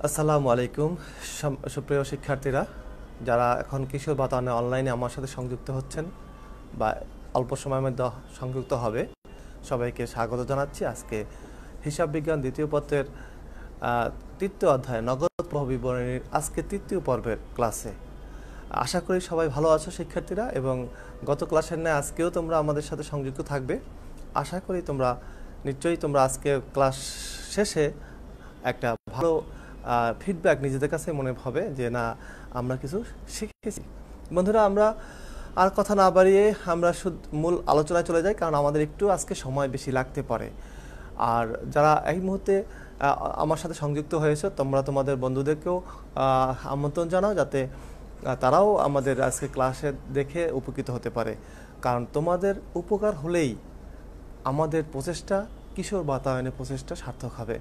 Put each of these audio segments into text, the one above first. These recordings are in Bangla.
আসসালামু আলাইকুম সুপ্রিয় শিক্ষার্থীরা যারা এখন কিশোর বাতায়নে অনলাইনে আমার সাথে সংযুক্ত হচ্ছেন বা অল্প সময়ের মধ্যে সংযুক্ত হবে সবাইকে স্বাগত জানাচ্ছি। আজকে হিসাব বিজ্ঞান দ্বিতীয় পত্রের তৃতীয় অধ্যায় নগদ প্রবাহ বিবরণীর আজকে তৃতীয় পর্বের ক্লাসে। আশা করি সবাই ভালো আছো শিক্ষার্থীরা, এবং গত ক্লাসের ন্যায় আজকেও তোমরা আমাদের সাথে সংযুক্ত থাকবে। আশা করি নিশ্চয়ই তোমরা আজকে ক্লাস শেষে একটা ভালো ফিডব্যাক নিজেদের কাছে মনে হবে যে না, আমরা কিছু শিখেছি। বন্ধুরা, আমরা আর কথা না বাড়িয়ে আমরা মূল আলোচনায় চলে যাই, কারণ আমাদের একটু আজকে সময় বেশি লাগতে পারে। আর যারা এই মুহূর্তে আমার সাথে সংযুক্ত হয়েছে, তোমরা তোমাদের বন্ধুদেরকেও আমন্ত্রণ জানাও যাতে তারাও আমাদের আজকে ক্লাসে দেখে উপকৃত হতে পারে, কারণ তোমাদের উপকার হলেই আমাদের প্রচেষ্টা, কিশোর বাতায়নের প্রচেষ্টা সার্থক হবে।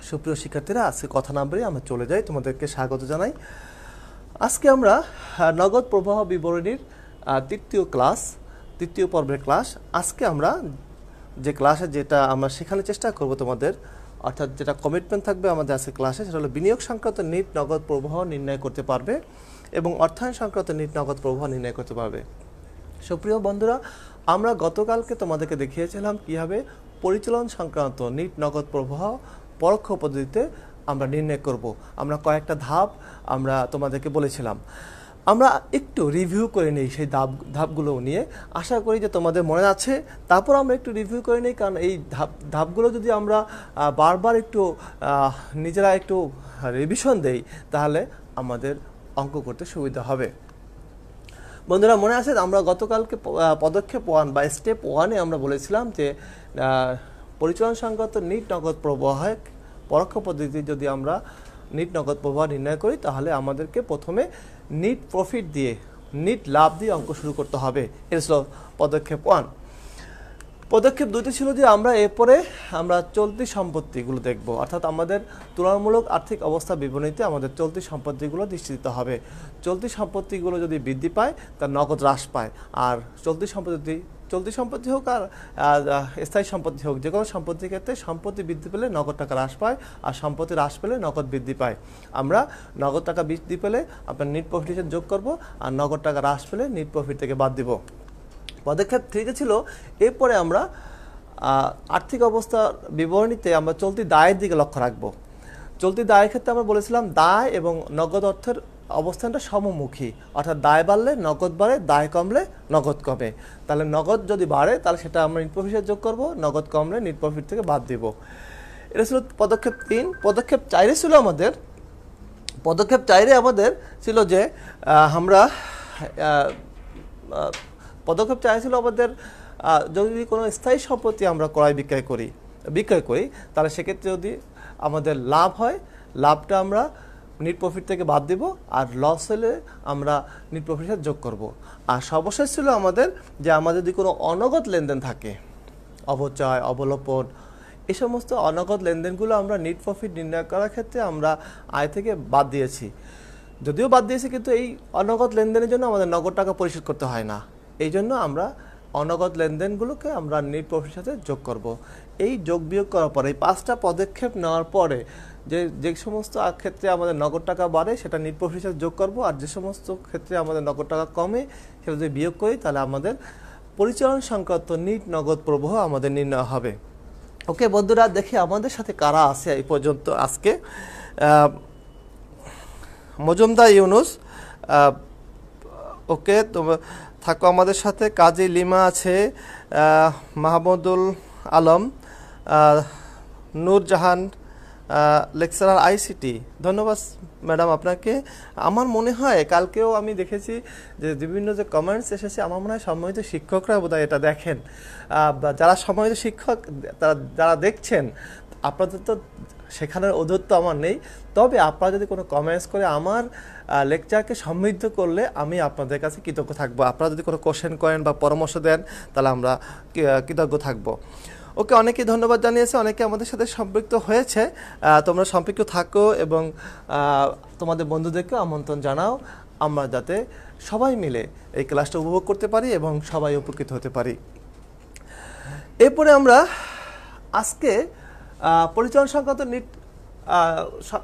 সুপ্রিয় শিক্ষার্থীরা, আজকে কথা না বাড়িয়ে আমরা চলে যাই, তোমাদেরকে স্বাগত জানাই। আজকে আমরা নগদ প্রবাহ বিবরণীর তৃতীয় পর্বের ক্লাস। আজকে আমরা যে ক্লাসে যেটা আমরা শেখানোর চেষ্টা করব তোমাদের, অর্থাৎ যেটা কমিটমেন্ট থাকবে আমাদের আজকে ক্লাসে, সেটা হলো বিনিয়োগ সংক্রান্ত নিট নগদ প্রবাহ নির্ণয় করতে পারবে এবং অর্থায়ন সংক্রান্ত নিট নগদ প্রবাহ নির্ণয় করতে পারবে। সুপ্রিয় বন্ধুরা, আমরা গতকালকে তোমাদেরকে দেখিয়েছিলাম কীভাবে পরিচালন সংক্রান্ত নিট নগদ প্রবাহ পরোক্ষ পদ্ধতিতে আমরা নির্ণয় করব। আমরা কয়েকটা ধাপ আমরা তোমাদেরকে বলেছিলাম। আমরা একটু রিভিউ করে নিই সেই ধাপগুলো নিয়ে, আশা করি যে তোমাদের মনে আছে। তারপর আমরা একটু রিভিউ করে নিই, কারণ এই ধাপগুলো যদি আমরা বারবার একটু নিজেরা একটু রিভিশন দেই, তাহলে আমাদের অঙ্ক করতে সুবিধা হবে। বন্ধুরা, মনে আছে আমরা গতকালকে পদক্ষেপ 1 বা স্টেপ 1-এ আমরা বলেছিলাম যে পরিচালন সংক্রান্ত নিট নগদ প্রবাহে পরোক্ষ পদ্ধতি যদি আমরা নিট নগদ প্রবাহ নির্ণয় করি, তাহলে আমাদেরকে প্রথমে নিট প্রফিট দিয়ে, নিট লাভ দিয়ে অঙ্ক শুরু করতে হবে। এটা ছিল পদক্ষেপ 1। পদক্ষেপ 2টি ছিল যে এরপরে আমরা চলতি সম্পত্তিগুলো দেখব, অর্থাৎ আমাদের তুলনামূলক আর্থিক অবস্থা বিবরণীতে আমাদের চলতি সম্পত্তিগুলো দৃষ্টি দিতে হবে। চলতি সম্পত্তিগুলো যদি বৃদ্ধি পায়, তার নগদ হ্রাস পায়। আর চলতি সম্পত্তি হোক আর স্থায়ী সম্পত্তি হোক, যে কোনো সম্পত্তির ক্ষেত্রে সম্পত্তি বৃদ্ধি পেলে নগদ টাকা হ্রাস পায়, আর সম্পত্তি হ্রাস পেলে নগদ বৃদ্ধি পায়। আমরা নগদ টাকা বৃদ্ধি পেলে আপনার নিট প্রফিট হিসেবে যোগ করব, আর নগদ টাকা হ্রাস পেলে নিট প্রফিট থেকে বাদ দিব। পদক্ষেপ 3 ছিল এরপরে আমরা আর্থিক অবস্থার বিবরণীতে আমরা চলতি দায়ের দিকে লক্ষ্য রাখব। চলতি দায়ের ক্ষেত্রে আমরা বলেছিলাম দায় এবং নগদ অর্থের অবস্থানটা সমমুখী, অর্থাৎ দায় বাড়লে নগদ বাড়ে, দায় কমলে নগদ কমে। তাহলে নগদ যদি বাড়ে তাহলে সেটা আমরা নিট প্রফিটে যোগ করব, নগদ কমলে নিট প্রফিট থেকে বাদ দিব। এটা ছিল পদক্ষেপ 3। পদক্ষেপ 4-এ ছিল যে আমরা আমাদের যদি কোনো স্থায়ী সম্পত্তি আমরা বিক্রয় করি, তাহলে সেক্ষেত্রে যদি আমাদের লাভ হয়, লাভটা আমরা নিট প্রফিট থেকে বাদ দিব, আর লস হলে আমরা নিট প্রফিটে যোগ করব। আর সর্বশেষ ছিল আমাদের যদি কোনো অনগদ লেনদেন থাকে, অবচয়, অবলোপন, এই সমস্ত অনগদ লেনদেনগুলো আমরা নিট প্রফিট নির্ণয় করার ক্ষেত্রে আমরা আয় থেকে বাদ দিয়েছি। যদিও বাদ দিয়েছি, কিন্তু এই অনগদ লেনদেনের জন্য আমাদের নগদ টাকা পরিশোধ করতে হয় না। এই জন্য আমরা অনগদ লেনদেনগুলোকে আমরা নিট প্রফিটের সাথে যোগ করব। এই যোগ বিয়োগ করার পরে, এই 5টা পদক্ষেপ নেওয়ার পরে যে সমস্ত ক্ষেত্রে আমাদের নগদ টাকা বাড়ে সেটা নিট প্রফিটের সাথে যোগ করব, আর যে সমস্ত ক্ষেত্রে আমাদের নগদ টাকা কমে সেটা যদি বিয়োগ করি, তাহলে আমাদের পরিচালন সংক্রান্ত নিট নগদ প্রবাহ আমাদের নির্ণয় হবে। ওকে বন্ধুরা, দেখি আমাদের সাথে কারা আছে এই পর্যন্ত আজকে। মজুমদার ইউনুস, ওকে, থাকো আমাদের সাথে। কাজী লিমা আছে, মাহমুদুল আলম, নূরজাহান, লেকচারার আইসিটি, ধন্যবাদ ম্যাডাম আপনাকে। আমার মনে হয় কালকেও আমি দেখেছি যে বিভিন্ন যে কমেন্টস এসেছে, আমার মনে হয় সম্মানিত শিক্ষকরা বোধহয় এটা দেখেন। যারা সম্মানিত শিক্ষক যারা দেখছেন, আপনাদের তো শেখানোর অধৈর্য আমার নেই, তবে আপনারা যদি কোনো কমেন্টস করে আমার লেকচারকে সমৃদ্ধ করলে আমি আপনাদের কাছে কৃতজ্ঞ থাকবো। আপনারা যদি কোনো কোশ্চেন করেন বা পরামর্শ দেন, তাহলে আমরা কৃতজ্ঞ থাকবো। ওকে, অনেকেই ধন্যবাদ জানিয়েছে, অনেকে আমাদের সাথে সম্পৃক্ত হয়েছে। তোমরা সম্পৃক্ত থাকো এবং তোমাদের বন্ধুদেরকে আমন্ত্রণ জানাও, আমরা যাতে সবাই মিলে এই ক্লাসটা উপভোগ করতে পারি এবং সবাই উপকৃত হতে পারি। এরপরে আমরা আজকে পরিচালন সংক্রান্ত নিট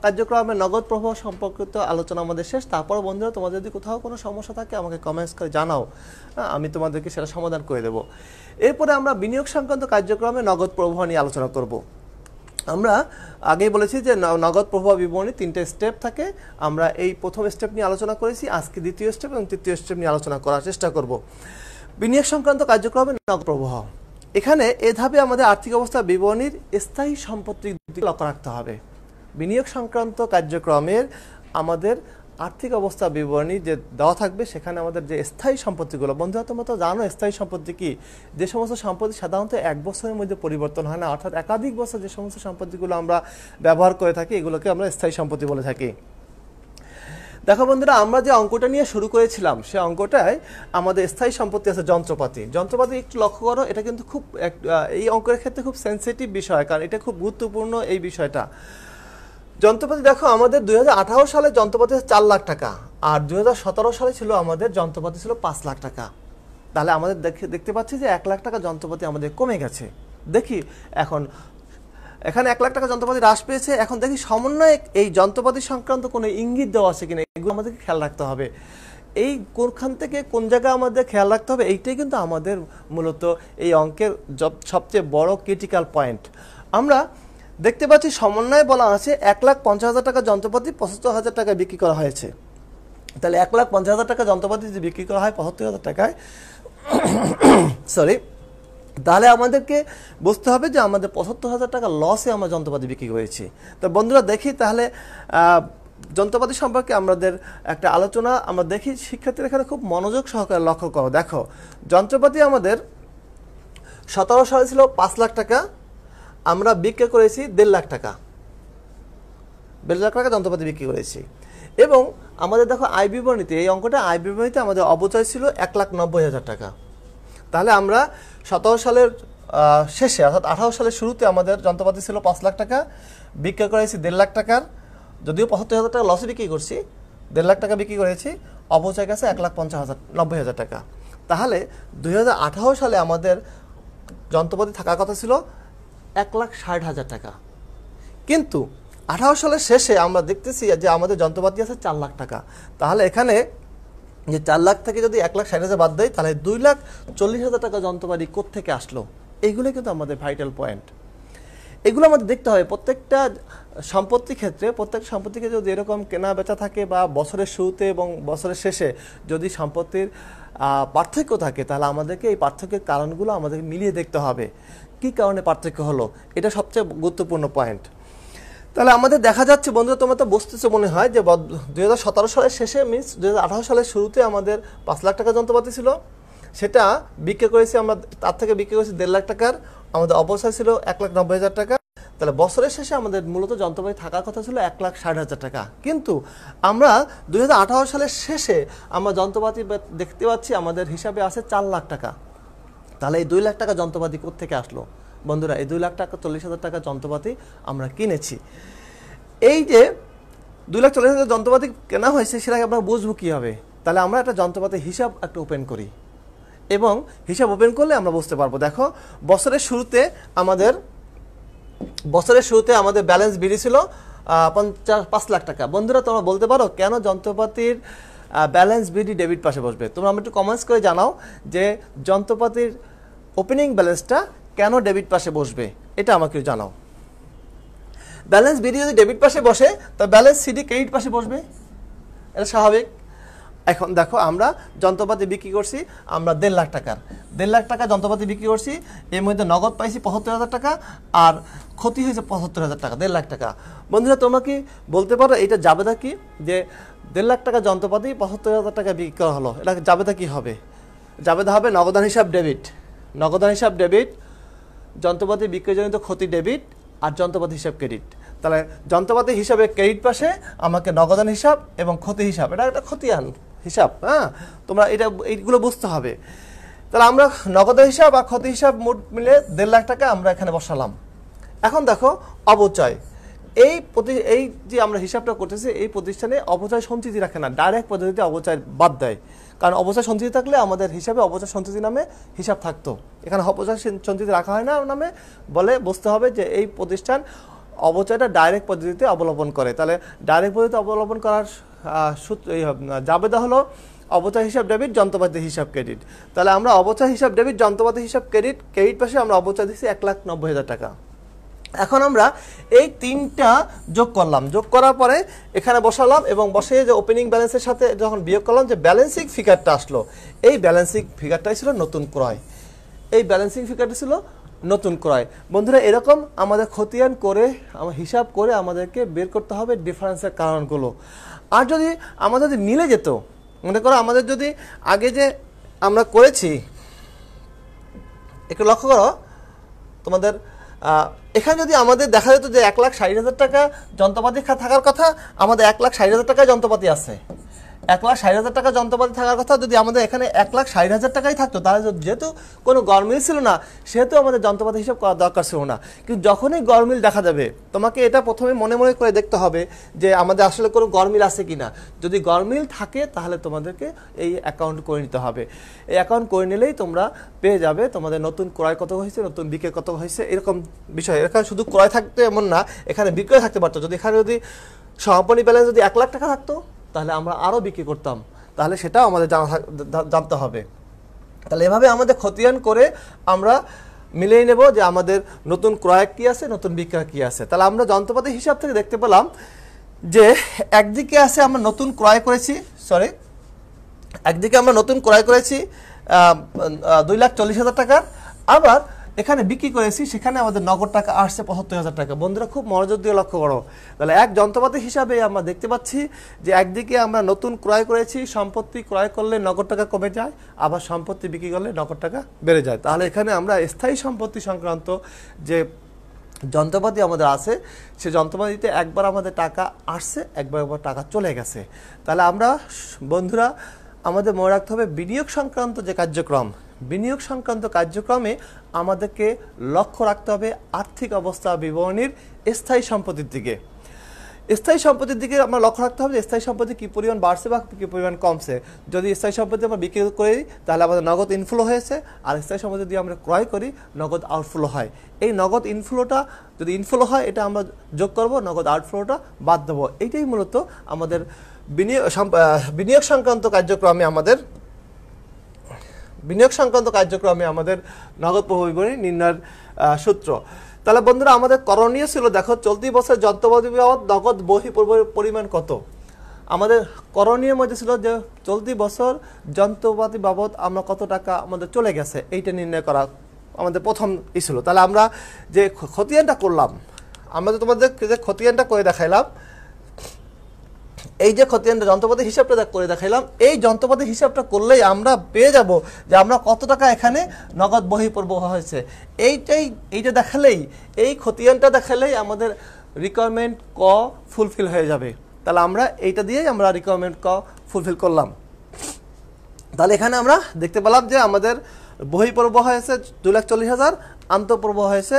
কার্যক্রমে নগদ প্রবাহ সম্পর্কিত আলোচনা আমাদের শেষ। তারপর বন্ধুরা তোমাদের যদি কোথাও কোনো সমস্যা থাকে আমাকে কমেন্টস করে জানাও, আমি তোমাদেরকে সেটা সমাধান করে দেব। এরপরে আমরা বিনিয়োগ সংক্রান্ত কার্যক্রমে নগদ প্রবাহ নিয়ে আলোচনা করব। আমরা আগেই বলেছি যে নগদ প্রবাহ বিবরণী 3টে স্টেপ থাকে। আমরা এই প্রথম স্টেপ নিয়ে আলোচনা করেছি, আজকে দ্বিতীয় স্টেপ এবং তৃতীয় স্টেপ নিয়ে আলোচনা করার চেষ্টা করব। বিনিয়োগ সংক্রান্ত কার্যক্রমে নগদ প্রবাহ, এখানে এ ধাপে আমাদের আর্থিক অবস্থা বিবরণীর স্থায়ী সম্পত্তির দিকে লক্ষ্য রাখতে হবে। বিনিয়োগ সংক্রান্ত কার্যক্রমের আমাদের আর্থিক অবস্থা বিবরণী যে দেওয়া থাকবে সেখানে আমাদের যে স্থায়ী সম্পত্তিগুলো, বন্ধুরা তোমরা তো জানো স্থায়ী সম্পত্তি কি, যে সমস্ত সম্পত্তি সাধারণত 1 বছরের মধ্যে পরিবর্তন হয় না, অর্থাৎ একাধিক বছর যে সমস্ত সম্পত্তিগুলো আমরা ব্যবহার করে থাকি এগুলোকে আমরা স্থায়ী সম্পত্তি বলে থাকি। দেখো বন্ধুরা, আমরা যে অঙ্কটা নিয়ে শুরু করেছিলাম সে অঙ্কটায় আমাদের স্থায়ী সম্পত্তি আছে যন্ত্রপাতি। যন্ত্রপাতি একটু লক্ষ্য করো, এটা কিন্তু খুব এই অঙ্কের ক্ষেত্রে খুব সেন্সিটিভ বিষয়, কারণ এটা খুব গুরুত্বপূর্ণ এই বিষয়টা। যন্ত্রপাতি দেখো, আমাদের 2018 সালে যন্ত্রপাতি 4 লাখ টাকা, আর 2017 সালে ছিল আমাদের যন্ত্রপাতি ছিল 5 লাখ টাকা। তাহলে আমাদের দেখতে পাচ্ছি যে 1 লাখ টাকা যন্ত্রপাতি আমাদের কমে গেছে। দেখি এখন এখানে 1 লাখ টাকা যন্ত্রপাতি হ্রাস পেয়েছে। এখন দেখি সমন্বয়ে এই যন্ত্রপাতি সংক্রান্ত কোনো ইঙ্গিত দেওয়া আছে কিনা, এগুলো আমাদেরকে খেয়াল রাখতে হবে। এই কোনখান থেকে কোন জায়গায় আমাদের খেয়াল রাখতে হবে, এইটাই কিন্তু আমাদের মূলত এই অঙ্কের সবচেয়ে বড় ক্রিটিক্যাল পয়েন্ট। আমরা দেখতে পাচ্ছি সমন্বয়ে বলা আছে 1,50,000 টাকা যন্ত্রপাতি 75,000 টাকায় বিক্রি করা হয়েছে। তাহলে 1,50,000 টাকা যন্ত্রপাতি যদি বিক্রি করা হয় 75,000 টাকায়, সরি, তাহলে আমাদেরকে বুঝতে হবে যে আমাদের 75,000 টাকা লসে আমরা যন্ত্রপাতি বিক্রি করেছি। তো বন্ধুরা দেখি তাহলে যন্ত্রপাতি সম্পর্কে আমাদের একটা আলোচনা আমরা দেখি। শিক্ষার্থীরা এখানে খুব মনোযোগ সহকারে লক্ষ্য করো। দেখো, যন্ত্রপাতি আমাদের 17 সালে ছিল 5 লাখ টাকা, আমরা বিক্রি করেছি 1.5 লাখ টাকা, 1.5 লাখ টাকা যন্ত্রপাতি বিক্রি করেছি। এবং আমাদের দেখো আয় বিবরণীতে, এই অঙ্কটা আয় বিবরণীতে আমাদের অবচয় ছিল 1,90,000 টাকা। তাহলে আমরা 17 সালের শেষে অর্থাৎ 18 সালের শুরুতে আমাদের যন্ত্রপাতি ছিল 5 লাখ টাকা, বিক্রি করেছি 1.5 লাখ টাকার, যদিও 75,000 টাকা লসে বিক্রি করছি, 1.5 লাখ টাকা বিক্রি করেছি, অবচয় গেছে 1,90,000 টাকা। তাহলে 2018 সালে আমাদের যন্ত্রপাতি থাকার কথা ছিল 1,60,000 টাকা, কিন্তু 18 সালের শেষে আমরা দেখতেছি যে আমাদের যন্ত্রপাতি আছে 4 লাখ টাকা। তাহলে এখানে যে 4 লাখ থেকে যদি 1,60,000 বাদ দেয় তাহলে 2,40,000 টাকা যন্ত্রপাতি কোত্থেকে আসলো, এইগুলো কিন্তু আমাদের ভাইটাল পয়েন্ট। এগুলো আমাদের দেখতে হবে প্রত্যেকটা সম্পত্তির ক্ষেত্রে। প্রত্যেক সম্পত্তিকে যদি এরকম কেনা বেচা থাকে বা বছরের শুরুতে এবং বছরের শেষে যদি সম্পত্তির পার্থক্য থাকে, তাহলে আমাদেরকে এই পার্থক্যের কারণগুলো আমাদেরকে মিলিয়ে দেখতে হবে কি কারণে পার্থক্য হলো, এটা সবচেয়ে গুরুত্বপূর্ণ পয়েন্ট। তাহলে আমাদের দেখা যাচ্ছে বন্ধুরা, তোমরা তো বুঝতেছো মনে হয় যে 2017 সালের শেষে মিনস 2018 সালের শুরুতে আমাদের 5 লাখ টাকা যন্ত্রপাতি ছিল, সেটা বিক্রি করেছি আমরা, তার থেকে বিক্রি করেছি 1.5 লাখ টাকার, আমাদের অবচয় ছিল 1,90,000 টাকা। তাহলে বছরের শেষে আমাদের মূলত যন্ত্রপাতি থাকার কথা ছিল 1,60,000 টাকা, কিন্তু আমরা 2018 সালের শেষে আমরা যন্ত্রপাতি দেখতে পাচ্ছি আমাদের হিসাবে আছে 4 লাখ টাকা। তাহলে এই 2 লাখ টাকা যন্ত্রপাতি কোত্থেকে আসলো বন্ধুরা? এই 2,40,000 টাকা যন্ত্রপাতি আমরা কিনেছি। এই যে 2,40,000 যন্ত্রপাতি কেনা হয়েছে সেটাকে আমরা বুঝবো কীভাবে? তাহলে আমরা একটা যন্ত্রপাতির হিসাব একটা ওপেন করি, এবং হিসাব ওপেন করলে আমরা বুঝতে পারবো। দেখো, বছরের শুরুতে আমাদের ব্যালেন্স বেরিয়েছিল 5 লাখ টাকা। বন্ধুরা তোমরা বলতে পারো কেন যন্ত্রপাতির ব্যালেন্স বিডি ডেবিট পাশে বসবে? তোমরা আমাকে একটু কমেন্টস করে জানাও যে যন্ত্রপাতির ওপেনিং ব্যালেন্সটা কেন ডেবিট পাশে বসবে, এটা আমাকে জানাও। ব্যালেন্স বিডি যদি ডেবিট পাশে বসে তো ব্যালেন্স সিডি ক্রেডিট পাশে বসবে, এটা স্বাভাবিক। এখন দেখো, আমরা যন্ত্রপাতি বিক্রি করছি আমরা 1.5 লাখ টাকার, 1.5 লাখ টাকা যন্ত্রপাতি বিক্রি করছি, এর মধ্যে নগদ পাইছি 75,000 টাকা আর ক্ষতি হয়েছে 75,000 টাকা, 1.5 লাখ টাকা। বন্ধুরা তোমরা কি বলতে পারো এটা জাবেদা কি, যে 1.5 লাখ টাকা যন্ত্রপাতি 75,000 টাকা বিক্রি করা হলো, এটা জাবেদা কি হবে? জাবেদা হবে নগদান হিসাব ডেবিট, নগদান হিসাব ডেবিট, যন্ত্রপাতি বিক্রয়জনিত ক্ষতি ডেবিট আর যন্ত্রপাতি হিসাব ক্রেডিট। তাহলে যন্ত্রপাতি হিসাবে ক্রেডিট পাশে আমাকে নগদান হিসাব এবং ক্ষতি হিসাব, এটা একটা খতিয়ান হিসাব। হ্যাঁ, তোমরা এইগুলো বুঝতে হবে। তাহলে আমরা নগদান হিসাব আর ক্ষতি হিসাব মোট মিলে 1.5 লাখ টাকা আমরা এখানে বসালাম। এখন দেখো অবচয়, এই যে আমরা হিসাবটা করতেছি এই প্রতিষ্ঠানে অবচয় সঞ্চিতি রাখে না, ডাইরেক্ট পদ্ধতিতে অবচয় বাদ দেয়। কারণ অবচয় সঞ্চিতি থাকলে আমাদের হিসাবে অবচয় সঞ্চিতি নামে হিসাব থাকতো, এখানে অবচয় সঞ্চিতি রাখা হয় না নামে বলে বুঝতে হবে যে এই প্রতিষ্ঠান অবচয়টা ডাইরেক্ট পদ্ধতিতে অবলম্বন করে। তাহলে ডাইরেক্ট পদ্ধতি অবলম্বন করার সূত্র জাবেদা হলো অবচয় হিসাব ডেবিট, যন্ত্রপাতি হিসাব ক্রেডিট। তাহলে আমরা অবচয় হিসাব ডেবিট, যন্ত্রপাতি হিসাব ক্রেডিট, ক্রেডিট পাশে আমরা অবচয় দিচ্ছি 1,90,000 টাকা। এখন আমরা এই তিনটা যোগ করলাম, যোগ করার পরে এখানে বসালাম এবং বসে যে ওপেনিং ব্যালেন্সের সাথে যখন বিয়োগ করলাম যে ব্যালেন্সিং ফিগারটা আসলো, এই ব্যালেন্সিং ফিগারটাই ছিল নতুন ক্রয়। এই ব্যালেন্সিং ফিগারটা ছিল নতুন ক্রয়। বন্ধুরা এরকম আমাদের খতিয়ান করে হিসাব করে আমাদেরকে বের করতে হবে ডিফারেন্সের কারণগুলো। আর যদি আমাদের যদি মিলে যেত, মনে করো আমাদের যদি আগে যে আমরা করেছি, একটু লক্ষ্য করো তোমাদের এখানে যদি আমাদের দেখা যেত যে 1,60,000 টাকা যন্ত্রপাতি থাকার কথা, আমাদের 1,60,000 টাকায় যন্ত্রপাতি আছে, 1,60,000 টাকা যন্ত্রপাতি থাকার কথা, যদি আমাদের এখানে 1,60,000 টাকাই থাকতো তাহলে যেহেতু কোনো গরমিল ছিল না সেহেতু আমাদের যন্ত্রপাতি হিসাব করার দরকার ছিল না। কিন্তু যখনই গরমিল দেখা যাবে তোমাকে এটা প্রথমে মনে মনে করে দেখতে হবে যে আমাদের আসলে কোনো গরমিল আছে কিনা। যদি গরমিল থাকে তাহলে তোমাদেরকে এই অ্যাকাউন্ট করে নিতে হবে। এই অ্যাকাউন্ট করে নিলেই তোমরা পেয়ে যাবে তোমাদের নতুন ক্রয় কত হয়েছে, নতুন বিক্রয় কত হয়েছে, এরকম বিষয়। এখানে শুধু ক্রয় থাকতে এমন না, এখানে বিক্রয় থাকতে পারতো। যদি এখানে যদি সমাপনী ব্যালেন্স যদি 1,00,000 টাকা থাকতো তাহলে আমরা আরও বিক্রি করতাম, তাহলে সেটাও আমাদের জানতে হবে। তাহলে এভাবে আমাদের খতিয়ান করে আমরা মিলিয়ে নেব যে আমাদের নতুন ক্রয় কী আছে, নতুন বিক্রয় কী আছে। তাহলে আমরা যন্ত্রপাতি হিসাব থেকে দেখতে পেলাম যে একদিকে আছে আমরা নতুন ক্রয় করেছি, একদিকে আমরা নতুন ক্রয় করেছি 2,40,000 টাকার, আবার এখানে বিক্রি করেছি সেখানে আমাদের নগদ টাকা আসছে 75,000 টাকা। বন্ধুরা খুব মনোযোগ দিয়ে লক্ষ্য করো। তাহলে এক যন্ত্রপাতি হিসাবে আমরা দেখতে পাচ্ছি যে একদিকে আমরা নতুন ক্রয় করেছি, সম্পত্তি ক্রয় করলে নগদ টাকা কমে যায়, আবার সম্পত্তি বিক্রি করলে নগদ টাকা বেড়ে যায়। তাহলে এখানে আমরা স্থায়ী সম্পত্তি সংক্রান্ত যে যন্ত্রপাতি আমাদের আছে সে যন্ত্রপাতিতে একবার আমাদের টাকা আসছে, একবার টাকা চলে গেছে। তাহলে আমরা বন্ধুরা আমাদের মনে রাখতে হবে বিনিয়োগ সংক্রান্ত যে কার্যক্রম, বিনিয়োগ সংক্রান্ত কার্যক্রমে আমাদেরকে লক্ষ্য রাখতে হবে আর্থিক অবস্থা বিবরণীর স্থায়ী সম্পত্তির দিকে। স্থায়ী সম্পত্তির দিকে আমরা লক্ষ্য রাখতে হবে যে স্থায়ী সম্পত্তি কী পরিমাণ বাড়ছে বা কী পরিমাণ কমছে। যদি স্থায়ী সম্পত্তি আমরা বিক্রি করি তাহলে আমাদের নগদ ইনফ্লো হয়েছে, আর স্থায়ী সম্পত্তি যদি আমরা ক্রয় করি নগদ আউটফ্লো হয়। এই নগদ ইনফ্লোটা যদি ইনফ্লো হয় এটা আমরা যোগ করব, নগদ আউটফ্লোটা বাদ দেবো। এইটাই মূলত আমাদের বিনিয়োগ সংক্রান্ত কার্যক্রমে আমাদের নগদ প্রবাহ বিবরণী নির্ণয়ের সূত্র। তাহলে বন্ধুরা আমাদের করণীয় ছিল, দেখো চলতি বছর যন্ত্রপাতি বাবদ নগদ বহি পরিমাণ কত। আমাদের করণীয় মধ্যে ছিল যে চলতি বছর যন্ত্রপাতি বাবদ আমরা কত টাকা আমাদের চলে গেছে এইটা নির্ণয় করা আমাদের প্রথম ছিল। তাহলে আমরা যে খতিয়ানটা করলাম, আমরা তোমাদের যে খতিয়ানটা করে দেখাইলাম, এই যে খতিয়ানটা যন্ত্রপাতি হিসাবটা করে দেখাইলাম, এই যন্ত্রপাতি হিসাবটা করলেই আমরা পেয়ে যাব যে আমরা কত টাকা এখানে নগদ বহিঃপ্রবাহ হয়েছে। এইটা দেখালেই, এই খতিয়ানটা দেখালেই আমাদের রিকোয়ারমেন্ট ক ফুলফিল হয়ে যাবে। তাহলে আমরা এইটা দিয়েই আমরা রিকোয়ারমেন্ট ক ফুলফিল করলাম। তাহলে এখানে আমরা দেখতে পেলাম যে আমাদের বহিঃপ্রবাহ হয়েছে 2,40,000, আন্তঃপ্রবাহ হয়েছে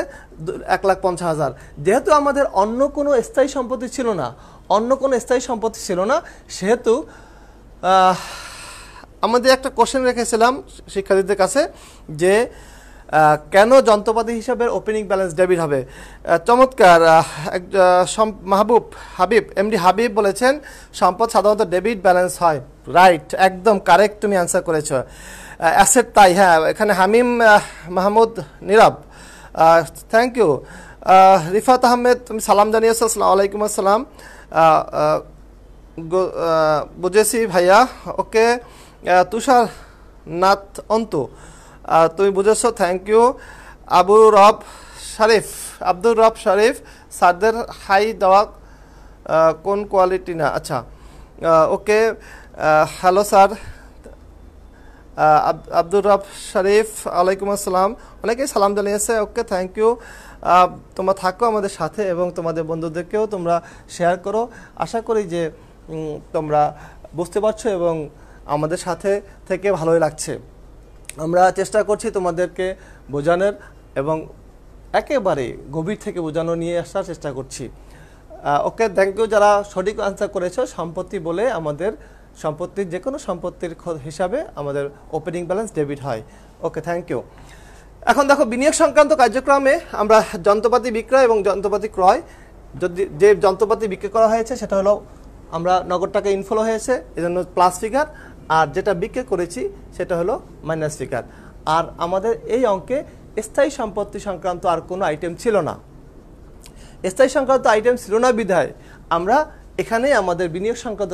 1,50,000। যেহেতু আমাদের অন্য কোনো স্থায়ী সম্পত্তি ছিল না, সেহেতু আমাদের একটা কোশ্চেন রেখেছিলাম শিক্ষার্থীদের কাছে যে কেন যন্ত্রপাতি হিসাবে ওপেনিং ব্যালেন্স ডেবিট হবে। চমৎকার এমডি হাবিব বলেছেন সম্পদ সাধারণত ডেবিট ব্যালেন্স হয়। রাইট, একদম কারেক্ট, তুমি অ্যান্সার করেছো। অ্যাসেট তাই, হ্যাঁ। এখানে হামিম মাহমুদ নীরব, থ্যাংক ইউ। রিফাত আহমেদ তুমি সালাম জানিয়েছো, আসসালামু আলাইকুম। আসসালাম, বুঝেছি ভাইয়া, ওকে। তুষার নাথ অন্তু তুমি বুঝেছো, থ্যাংক ইউ। আব্দুর রব শরীফ স্যারদের হাই দেওয়া কোন কোয়ালিটি না, আচ্ছা ওকে, হ্যালো স্যার। আব্দুর রব শরীফ আলাইকুম আসসালাম, অনেকেই সালাম জানিয়েছে, ওকে, থ্যাংক ইউ। তোমরা থাকো আমাদের সাথে এবং তোমাদের বন্ধুদেরকেও তোমরা শেয়ার করো। আশা করি যে তোমরা বুঝতে পারছো এবং আমাদের সাথে থেকে ভালোই লাগছে। আমরা চেষ্টা করছি তোমাদেরকে বোঝানোর এবং একেবারে গভীর থেকে বোঝানো নিয়ে আসার চেষ্টা করছি। ওকে, থ্যাংক ইউ। যারা সঠিক আনসার করেছো, সম্পত্তি বলে আমাদের সম্পত্তির যে কোনো সম্পত্তির হিসাবে আমাদের ওপেনিং ব্যালেন্স ডেবিট হয়। ওকে, থ্যাংক ইউ। এখন দেখো বিনিয়োগ সংক্রান্ত কার্যক্রমে আমরা যন্ত্রপাতি বিক্রয় এবং যন্ত্রপাতি ক্রয় যদি যে যন্ত্রপাতি বিক্রি করা হয়েছে সেটা হলো আমরা নগদ টাকা ইনফ্লো হয়েছে এজন্য প্লাস ফিগার, আর যেটা বিক্রি করেছি সেটা হলো মাইনাস ফিগার। আর আমাদের এই অঙ্কে স্থায়ী সম্পত্তি সংক্রান্ত আর কোনো আইটেম ছিল না। স্থায়ী সংক্রান্ত আইটেম ছিল না বিধায় আমরা এখানেই আমাদের বিনিয়োগ সংক্রান্ত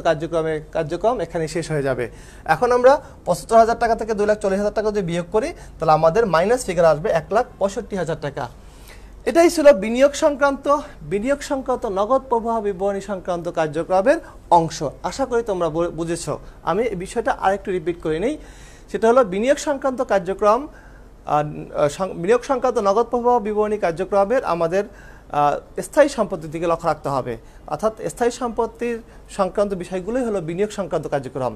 কার্যক্রম এখানে শেষ হয়ে যাবে। এখন আমরা ৭৫,০০০ টাকা থেকে ২,৪০,০০০ টাকা যদি বিয়োগ করি তাহলে আমাদের মাইনাস ফিগার আসবে ১,৬৫,০০০ টাকা। এটাই ছিল বিনিয়োগ সংক্রান্ত নগদ প্রবাহ বিবরণী সংক্রান্ত কার্যক্রমের অংশ। আশা করি তোমরা বুঝেছো। আমি এই বিষয়টা আরেকটু রিপিট করে নিই, সেটা হলো বিনিয়োগ সংক্রান্ত কার্যক্রম, বিনিয়োগ সংক্রান্ত নগদ প্রবাহ বিবরণী কার্যক্রমের আমাদের স্থায়ী সম্পত্তির দিকে লক্ষ্য রাখতে হবে। অর্থাৎ স্থায়ী সম্পত্তির সংক্রান্ত বিষয়গুলোই হলো বিনিয়োগ সংক্রান্ত কার্যক্রম।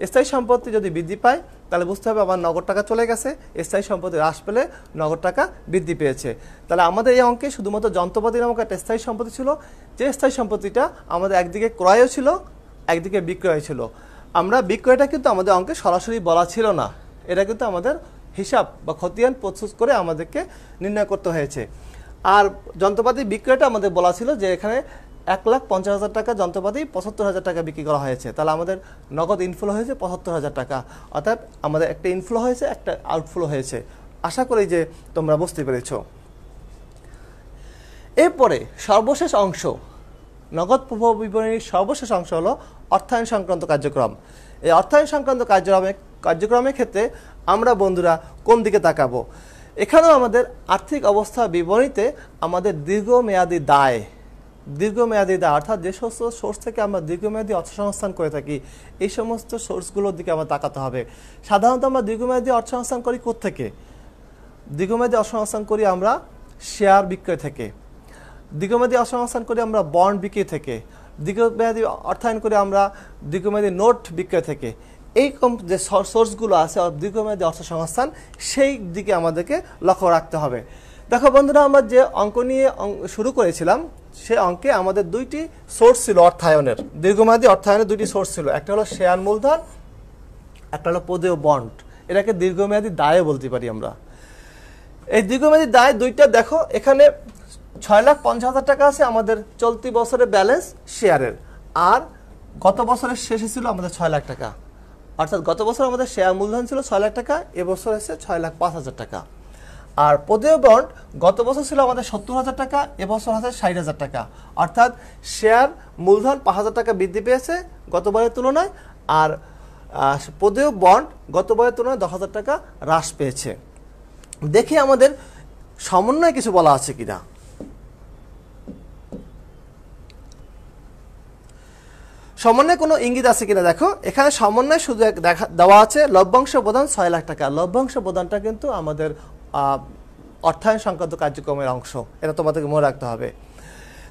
স্থায়ী সম্পত্তি যদি বৃদ্ধি পায় তাহলে বুঝতে হবে আমার নগদ টাকা চলে গেছে, স্থায়ী সম্পত্তি হ্রাস পেলে নগদ টাকা বৃদ্ধি পেয়েছে। তাহলে আমাদের এই অঙ্কে শুধুমাত্র যন্ত্রপাতি নামক একটা স্থায়ী সম্পত্তি ছিল, যে স্থায়ী সম্পত্তিটা আমাদের একদিকে ক্রয়ও ছিল একদিকে বিক্রয় ছিল। আমরা বিক্রয়টা কিন্তু আমাদের অঙ্কে সরাসরি বলা ছিল না, এটা কিন্তু আমাদের হিসাব বা খতিয়ান প্রস্তুত করে আমাদেরকে নির্ণয় করতে হয়েছে। আর যন্ত্রপাতি বিক্রয়টা আমাদের বলা ছিল যে এখানে ১,৫০,০০০ টাকা যন্ত্রপাতি ৭৫,০০০ টাকা বিক্রি করা হয়েছে, তাহলে আমাদের নগদ ইনফ্লো হয়েছে ৭৫,০০০ টাকা। অর্থাৎ আমাদের একটা ইনফ্লো হয়েছে একটা আউটফ্লো হয়েছে। আশা করি যে তোমরা বুঝতে পেরেছ। এরপরে সর্বশেষ অংশ, নগদ প্রবাহ বিবরণীর সর্বশেষ অংশ হলো অর্থায়ন সংক্রান্ত কার্যক্রম। এই অর্থায়ন সংক্রান্ত কার্যক্রমের ক্ষেত্রে আমরা বন্ধুরা কোন দিকে তাকাবো? এখানেও আমাদের আর্থিক অবস্থা বিবরণীতে আমাদের দীর্ঘমেয়াদী দায় অর্থাৎ যে সমস্ত সোর্স থেকে আমরা দীর্ঘমেয়াদী অর্থসংস্থান করে থাকি এই সমস্ত সোর্সগুলোর দিকে আমরা তাকাতে হবে। সাধারণত আমরা দীর্ঘমেয়াদী অর্থসংস্থান করি কোত্থেকে? দীর্ঘমেয়াদী অর্থসংস্থান করি আমরা শেয়ার বিক্রয় থেকে, দীর্ঘমেয়াদী অর্থসংস্থান করি আমরা বন্ড বিক্রি থেকে, দীর্ঘমেয়াদী অর্থায়ন করি আমরা দীর্ঘমেয়াদী নোট বিক্রয় থেকে। এই যে সোর্সগুলো আছে দীর্ঘমেয়াদী অর্থসংস্থান, সেই দিকে আমাদেরকে লক্ষ্য রাখতে হবে। দেখো বন্ধুরা, আমরা যে অঙ্ক নিয়ে শুরু করেছিলাম সে অঙ্কে আমাদের দুইটি সোর্স ছিল অর্থায়নের, দীর্ঘমেয়াদী অর্থায়নের দুইটি সোর্স ছিল। একটা হলো শেয়ার মূলধন, একটা হলো প্রদেয় বন্ড। এটাকে দীর্ঘমেয়াদী দায় বলতে পারি আমরা। এই দীর্ঘমেয়াদী দায় দুইটা দেখো, এখানে ৬,৫০,০০০ টাকা আছে আমাদের চলতি বছরের ব্যালেন্স শেয়ারের, আর গত বছরের শেষে ছিল আমাদের ৬,০০,০০০ টাকা। অর্থাৎ গত বছর আমাদের শেয়ার মূলধন ছিল ৬,০০,০০০ টাকা, এবছর এসে ৬,০৫,০০০ টাকা। আর প্রদেয় বন্ড গত বছর ছিল আমাদের ৭০,০০০ টাকা, এবছর আছে ৬০,০০০ টাকা। অর্থাৎ শেয়ার মূলধন ৫,০০০ টাকা বৃদ্ধি পেয়েছে গতবারের তুলনায়, আর প্রদেয় বন্ড গতবারের তুলনায় ১০,০০০ টাকা হ্রাস পেয়েছে। দেখি আমাদের সমন্বয়ে কিছু বলা আছে কিনা। সমন্বয়ে কোনো ইঙ্গিত আছে কিনা দেখো। এখানে সমন্বয় শুধু দেওয়া আছে লভ্যাংশ প্রদান ৬,০০,০০০ টাকা। লভ্যাংশ প্রদানটা কিন্তু আমাদের অর্থায়ন সংক্রান্ত কার্যক্রমের অংশ, এটা তোমাদেরকে মনে রাখতে হবে।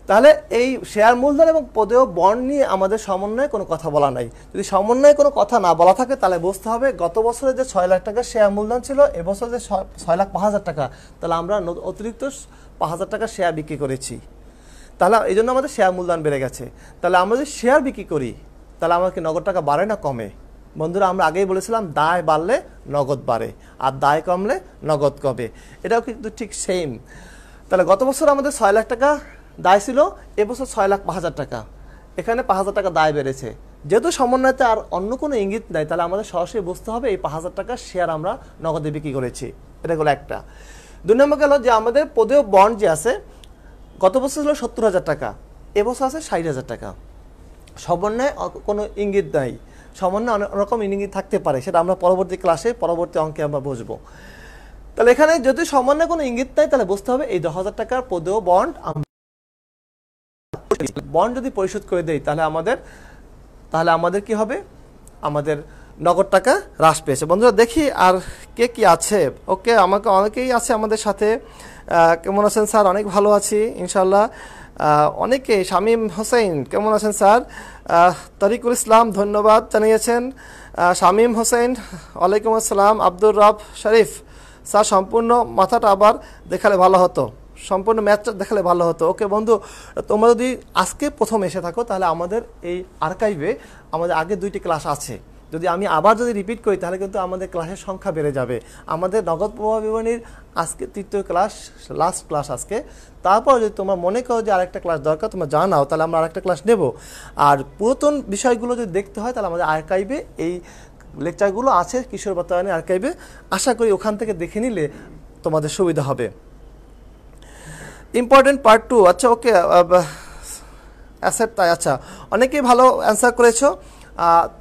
তাহলে এই শেয়ার মূলধন এবং প্রদেয় বন্ড নিয়ে আমাদের সমন্বয়ে কোনো কথা বলা নাই। যদি সমন্বয়ে কোনো কথা না বলা থাকে তাহলে বুঝতে হবে গত বছরে যে ৬,০০,০০০ টাকা শেয়ার মূলধন ছিল, এবছর যে ৬,৫০,০০০ টাকা, তাহলে আমরা অতিরিক্ত ৫,০০০ টাকা শেয়ার বিক্রি করেছি, তাহলে এই জন্য আমাদের শেয়ার মূলধন বেড়ে গেছে। তাহলে আমরা যদি শেয়ার বিক্রি করি তাহলে আমাকে নগদ টাকা বাড়ে না কমে? বন্ধুরা, আমরা আগেই বলেছিলাম দায় বাড়লে নগদ বাড়ে আর দায় কমলে নগদ কমে। এটাও কিন্তু ঠিক সেম। তাহলে গত বছর আমাদের ৬,০০,০০০ টাকা দায় ছিল, এবছর ৬,৫০,০০০ টাকা, এখানে ৫,০০০ টাকা দায় বেড়েছে। যেহেতু সমন্বয়তে আর অন্য কোনো ইঙ্গিত নাই, তাহলে আমাদের সরাসরি বুঝতে হবে এই ৫,০০০ টাকা শেয়ার আমরা নগদে বিক্রি করেছি। এটা হলো একটা। ২ নম্বর গেল যে আমাদের প্রদেয় বন্ড যে আছে গত বছর ছিল ৭০,০০০ টাকা, এবছর আছে ৬০,০০০ টাকা। সমন্বয়ে কোনো ইঙ্গিত নাই, সমন্বয়ে অনেক রকম ইঙ্গিত থাকতে পারে, সেটা আমরা পরবর্তী ক্লাসে পরবর্তী অঙ্কে আমরা বুঝবো। তাহলে এখানে যদি সমন্বয়ে কোনো ইঙ্গিত নাই তাহলে বুঝতে হবে এই ১০,০০০ টাকার প্রদেয় বন্ড যদি পরিশোধ করে দেই তাহলে আমাদের কি হবে? আমাদের নগদ টাকা হ্রাস পেয়েছে। বন্ধুরা দেখি আর কে কি আছে। ওকে, আমাকে অনেকেই আছে আমাদের সাথে। কেমন আছেন স্যার? অনেক ভালো আছি ইনশাল্লাহ। অনেকে শামীম হোসেন কেমন আছেন স্যার? তরিকুল ইসলাম ধন্যবাদ জানিয়েছেন। শামীম হোসেন ওয়ালাইকুম আসসালাম। আব্দুর রব শরীফ স্যার সম্পূর্ণ মাথাটা আবার দেখালে ভালো হতো, সম্পূর্ণ ম্যাচটা দেখালে ভালো হতো। ওকে বন্ধু, তোমরা যদি আজকে প্রথম এসে থাকো তাহলে আমাদের এই আর্কাইভে আমাদের আগে 2টি ক্লাস আছে, যদি আমি আবার যদি রিপিট করি তাহলে কিন্তু আমাদের ক্লাসের সংখ্যা বেড়ে যাবে। আমাদের নগদ প্রবাহ বিবরণীর আজকে তৃতীয় ক্লাস, লাস্ট ক্লাস আজকে। তারপর যদি তোমরা মনে করো যে আরেকটা ক্লাস দরকার, তোমরা জানাও, তাহলে আমরা আরেকটা ক্লাস নেব। আর পুরাতন বিষয়গুলো যদি দেখতে হয় তাহলে আমাদের আর্কাইভে এই লেকচারগুলো আছে, কিশোর বাতায়নে আর্কাইভে। আশা করি ওখান থেকে দেখে নিলে তোমাদের সুবিধা হবে। ইম্পর্টেন্ট পার্ট 2, আচ্ছা ওকে, অ্যাসেট, তাই আচ্ছা, অনেকেই ভালো অ্যান্সার করেছো,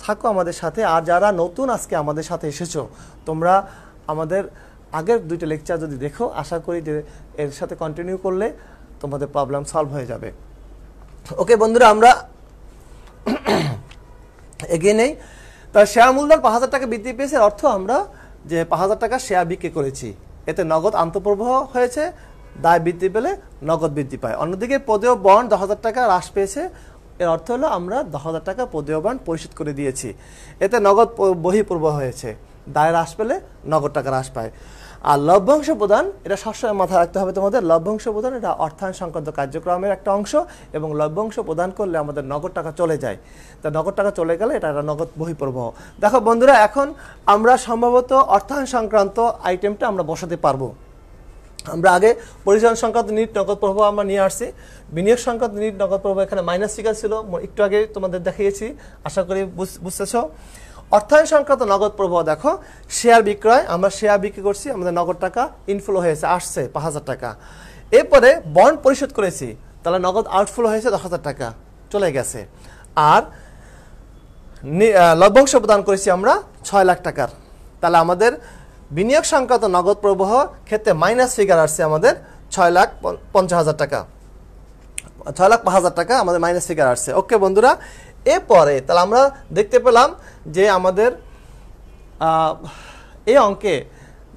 থাকো আমাদের সাথে। আর যারা নতুন আজকে আমাদের সাথে এসেছো, তোমরা আমাদের আগের দুইটা লেকচার যদি দেখো, আশা করি যে এর সাথে কন্টিনিউ করলে তোমাদের প্রবলেম সলভ হয়ে যাবে। ওকে বন্ধুরা, আমরা এগিয়ে নেই। তা শেয়ার মূলধন 5,000 টাকা বৃদ্ধি পেয়েছে, অর্থ আমরা যে 5,000 টাকা শেয়ার বিক্রি করেছি, এতে নগদ আন্তঃপ্রবাহ হয়েছে, দায় বৃদ্ধি পেলে নগদ বৃদ্ধি পায়। অন্যদিকে পদেয় বন্ড 10,000 টাকা হ্রাস পেয়েছে, এর অর্থ হলো আমরা 10,000 টাকা পদেয় বন্ড পরিশোধ করে দিয়েছি, এতে নগদ বহিঃপ্রবাহ হয়েছে, দায় হ্রাস পেলে নগদ টাকা হ্রাস পায়। আর লভ্যাংশ প্রদান, এটা সবসময় মাথায় রাখতে হবে তোমাদের, লভ্যাংশ প্রদান এটা অর্থায়ন সংক্রান্ত কার্যক্রমের একটা অংশ, এবং লভ্যাংশ প্রদান করলে আমাদের নগদ টাকা চলে যায়। তা নগদ টাকা চলে গেলে এটা একটা নগদ বহিঃপ্রবাহ। দেখো বন্ধুরা, এখন আমরা সম্ভবত অর্থায়ন সংক্রান্ত আইটেমটা আমরা বসাতে পারবো। আমরা আগে পরিচালন সংক্রান্ত নিট নগদ প্রবাহ আমরা নিয়ে আসছি, বিনিয়োগ সংক্রান্ত নিট নগদ প্রবাহ এখানে মাইনাস ফিগার ছিল, একটু আগে তোমাদের দেখিয়েছি, আশা করি বুঝতেছ। অর্থায়ন সংক্রান্ত নগদ প্রবাহ দেখো, শেয়ার বিক্রয়, আমরা শেয়ার বিক্রি করছি, আমাদের নগদ টাকা ইনফ্লো হয়েছে, আসছে 5,000 টাকা। এরপরে বন্ড পরিশোধ করেছি, তাহলে নগদ আউটফ্লো হয়েছে 10,000 টাকা, চলে গেছে। আর লভ্যাংশ প্রদান করেছি আমরা 6 লাখ টাকার, তাহলে আমাদের বিনিয়োগ সংক্রান্ত নগদ প্রবাহ ক্ষেত্রে মাইনাস ফিগার আসছে আমাদের 6,50,000 টাকা, 6,05,000 টাকা আমাদের মাইনাস ফিগার আসছে। ওকে বন্ধুরা, এরপরে তাহলে আমরা দেখতে পেলাম যে আমাদের এই অঙ্কে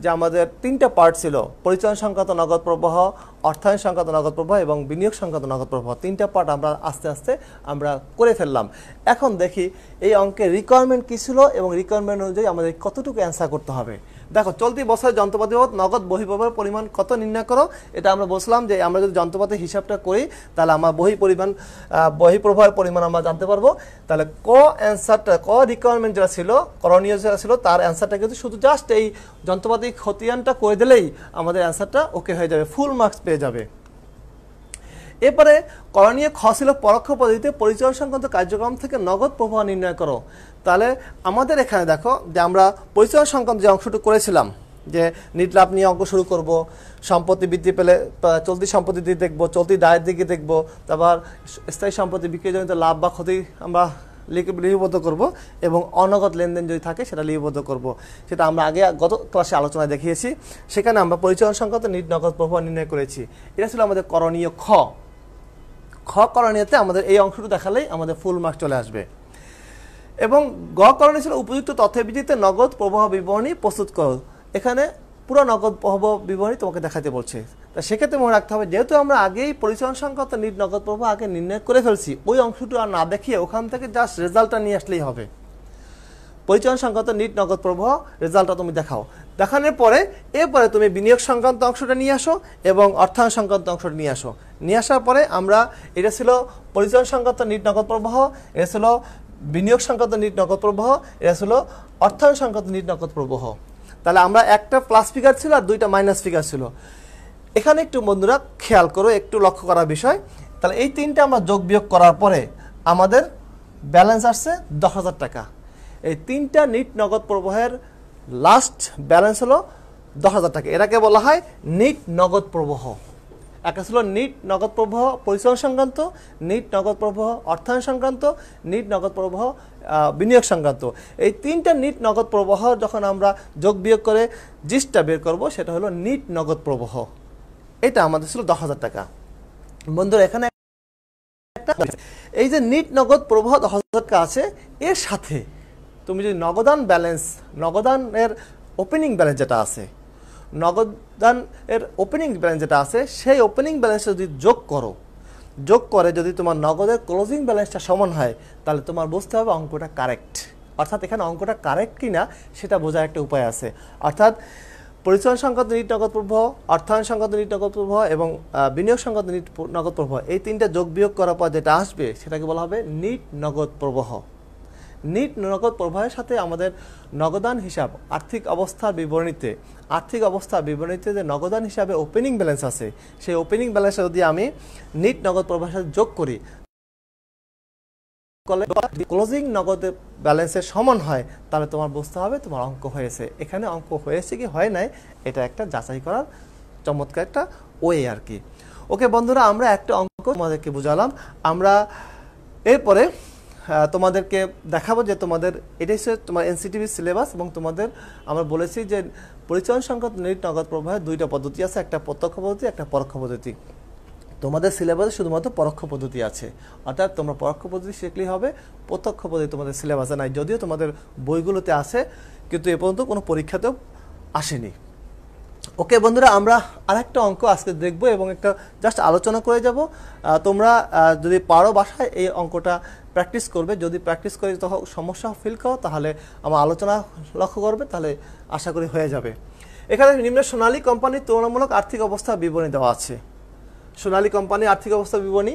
যে আমাদের 3টা পার্ট ছিল, পরিচালন সংক্রান্ত নগদ প্রবাহ, অর্থায়ন সংক্রান্ত নগদ প্রবাহ এবং বিনিয়োগ সংক্রান্ত নগদ প্রবাহ, 3টা পার্ট আমরা আস্তে আস্তে আমরা করে ফেললাম। এখন দেখি এই অঙ্কের রিকোয়ারমেন্ট কী ছিল এবং রিকোয়ারমেন্ট অনুযায়ী আমাদের কতটুকু অ্যান্সার করতে হবে। দেখো, চলতি বছরের যন্ত্রপাতি বাবদ নগদ বহিঃপ্রবাহের পরিমাণ কত নির্ণয় করো, এটা আমরা বলছিলাম যে আমরা যদি যন্ত্রপাতির হিসাবটা করি তাহলে আমার বহিঃপ্রবাহের পরিমাণ আমরা জানতে পারবো। তাহলে ক রিকোয়ারমেন্ট যেটা ছিল, করণীয় যেটা ছিল, তার অ্যান্সারটা কিন্তু শুধু জাস্ট এই যন্ত্রপাতি খতিয়ানটা করে দিলেই আমাদের অ্যান্সারটা ওকে হয়ে যাবে, ফুল মার্কস পেয়ে যাবে। এরপরে করণীয় খ ছিল পরোক্ষ পদ্ধতিতে পরিচালন সংক্রান্ত কার্যক্রম থেকে নগদ প্রবাহ নির্ণয় করো। তাহলে আমাদের এখানে দেখো যে আমরা পরিচালন সংক্রান্ত যে অংশটুকু করেছিলাম, যে নিট লাভ নিয়ে অঙ্ক শুরু করব, সম্পত্তি বৃদ্ধি পেলে চলতি সম্পত্তির দিকে দেখবো, চলতি দায়ের দিকে দেখবো, তারপর স্থায়ী সম্পত্তি বিক্রিজনিত লাভ বা ক্ষতি আমরা লিপিবদ্ধ করব, এবং অনগদ লেনদেন যদি থাকে সেটা লিপিবদ্ধ করব। সেটা আমরা আগে গত ক্লাসে আলোচনায় দেখিয়েছি, সেখানে আমরা পরিচালন সংক্রান্ত নিট নগদ প্রবাহ নির্ণয় করেছি। এটা ছিল আমাদের করণীয় খ। করণীয়তে আমাদের এই অংশটুকু দেখালেই আমাদের ফুল মার্ক চলে আসবে। এবং গ করণীয় ছিল উপযুক্ত তথ্যের ভিত্তিতে নগদ প্রবাহ বিবরণী প্রস্তুত করো। এখানে পুরো নগদ প্রবাহ বিবরণী তোমাকে দেখাতে বলছে। তা সেক্ষেত্রে মনে রাখতে হবে, যেহেতু আমরা আগেই পরিচালন সংক্রান্ত নিট নগদ প্রবাহ আগে নির্ণয় করে ফেলছি, ওই অংশটুকু আর না দেখিয়ে ওখান থেকে জাস্ট রেজাল্টটা নিয়ে আসলেই হবে। পরিচালন সংক্রান্ত নিট নগদ প্রবাহ রেজাল্টটা তুমি দেখাও, দেখানোর পরে এরপরে তুমি বিনিয়োগ সংক্রান্ত অংশটা নিয়ে আসো এবং অর্থায়ন সংক্রান্ত অংশটা নিয়ে আসো। নিয়ে আসার পরে আমরা, এটা ছিল পরিচালন সংক্রান্ত নিট নগদ প্রবাহ, এটা ছিল বিনিয়োগ সংক্রান্ত নিট নগদ প্রবাহ, এটা ছিল অর্থায়ন সংক্রান্ত নিট নগদ প্রবাহ। তাহলে আমরা একটা প্লাস ফিগার ছিল আর 2টা মাইনাস ফিগার ছিল। এখানে একটু বন্ধুরা খেয়াল করো, একটু লক্ষ্য করার বিষয়। তাহলে এই 3টা আমরা যোগ বিয়োগ করার পরে আমাদের ব্যালেন্স আসছে 10,000 টাকা। এই 3টা নিট নগদ প্রবাহের লাস্ট ব্যালেন্স হলো 10,000 টাকা। এটাকে বলা হয় নিট নগদ প্রবাহ। একটা ছিল নিট নগদ প্রবাহ পরিচালন সংক্রান্ত, নিট নগদ প্রবাহ অর্থায়ন সংক্রান্ত, নিট নগদ প্রবাহ বিনিয়োগ সংক্রান্ত। এই 3টা নিট নগদ প্রবাহ যখন আমরা যোগ বিয়োগ করে জিসটা বের করব, সেটা হলো নিট নগদ প্রবাহ। এটা আমাদের ছিল 10,000 টাকা। বন্ধুরা, এখানে এই যে নিট নগদ প্রবাহ 10,000 টাকা আছে, এর সাথে তুমি যদি নগদান ব্যালেন্স, নগদানের ওপেনিং ব্যালেন্স যেটা আছে, নগদানের ওপেনিং ব্যালেন্স যেটা আছে, সেই ওপেনিং ব্যালেন্সটা যদি যোগ করো, যোগ করে যদি তোমার নগদের ক্লোজিং ব্যালেন্সটা সমান হয়, তাহলে তোমার বুঝতে হবে অঙ্কটা কারেক্ট। অর্থাৎ এখানে অঙ্কটা কারেক্ট কিনা সেটা বোঝার একটা উপায় আছে। অর্থাৎ পরিচালন সংক্রান্ত নিট নগদ প্রবাহ, অর্থায়ন সংক্রান্ত নিট নগদ প্রবাহ এবং বিনিয়োগ সংক্রান্ত নিট নগদ প্রবাহ, এই 3টা যোগ বিয়োগ করার পর যেটা আসবে সেটাকে বলা হবে নিট নগদ প্রবাহ। নিট নগদ প্রবাহের সাথে আমাদের নগদান হিসাব আর্থিক অবস্থার বিবরণীতে যে নগদান হিসাবে ওপেনিং ব্যালেন্স আছে, সেই ওপেনিং ব্যালেন্সে যদি আমি নিট নগদ প্রবাহের সাথে যোগ করি, ক্লোজিং নগদ ব্যালেন্সের সমান হয়, তাহলে তোমার বুঝতে হবে তোমার অঙ্ক হয়েছে। এখানে অঙ্ক হয়েছে কি হয় নাই, এটা একটা যাচাই করার চমৎকার একটা ওয়ে আর কি। ওকে বন্ধুরা, আমরা একটা অঙ্ক তোমাদেরকে বুঝালাম। আমরা এরপরে তোমাদেরকে দেখাবো যে তোমাদের এটাই হচ্ছে তোমার এনসিটিভি সিলেবাস, এবং তোমাদের আমরা বলেছি যে পরিচালন সংক্রান্ত নিট নগদ প্রবাহের দুইটা পদ্ধতি আছে, একটা প্রত্যক্ষ পদ্ধতি, একটা পরোক্ষ পদ্ধতি। তোমাদের সিলেবাসে শুধুমাত্র পরোক্ষ পদ্ধতি আছে, অর্থাৎ তোমরা পরোক্ষ পদ্ধতি শিখলেই হবে, প্রত্যক্ষ পদ্ধতি তোমাদের সিলেবাসে নাই, যদিও তোমাদের বইগুলোতে আছে, কিন্তু এ পর্যন্ত কোনো পরীক্ষাতেও আসেনি। ওকে বন্ধুরা, আমরা আরেকটা অঙ্ক আজকে দেখব এবং একটা জাস্ট আলোচনা করে যাব। তোমরা যদি পারো বাসায় এই অঙ্কটা প্র্যাকটিস করবে, যদি প্র্যাকটিস করে তখন সমস্যা ফিল করো তাহলে আমার আলোচনা লক্ষ্য করবে, তাহলে আশা করি হয়ে যাবে। এখানে নিম্নে সোনালী কোম্পানির তুলনামূলক আর্থিক অবস্থা বিবরণী দেওয়া আছে। সোনালী কোম্পানির আর্থিক অবস্থা বিবরণী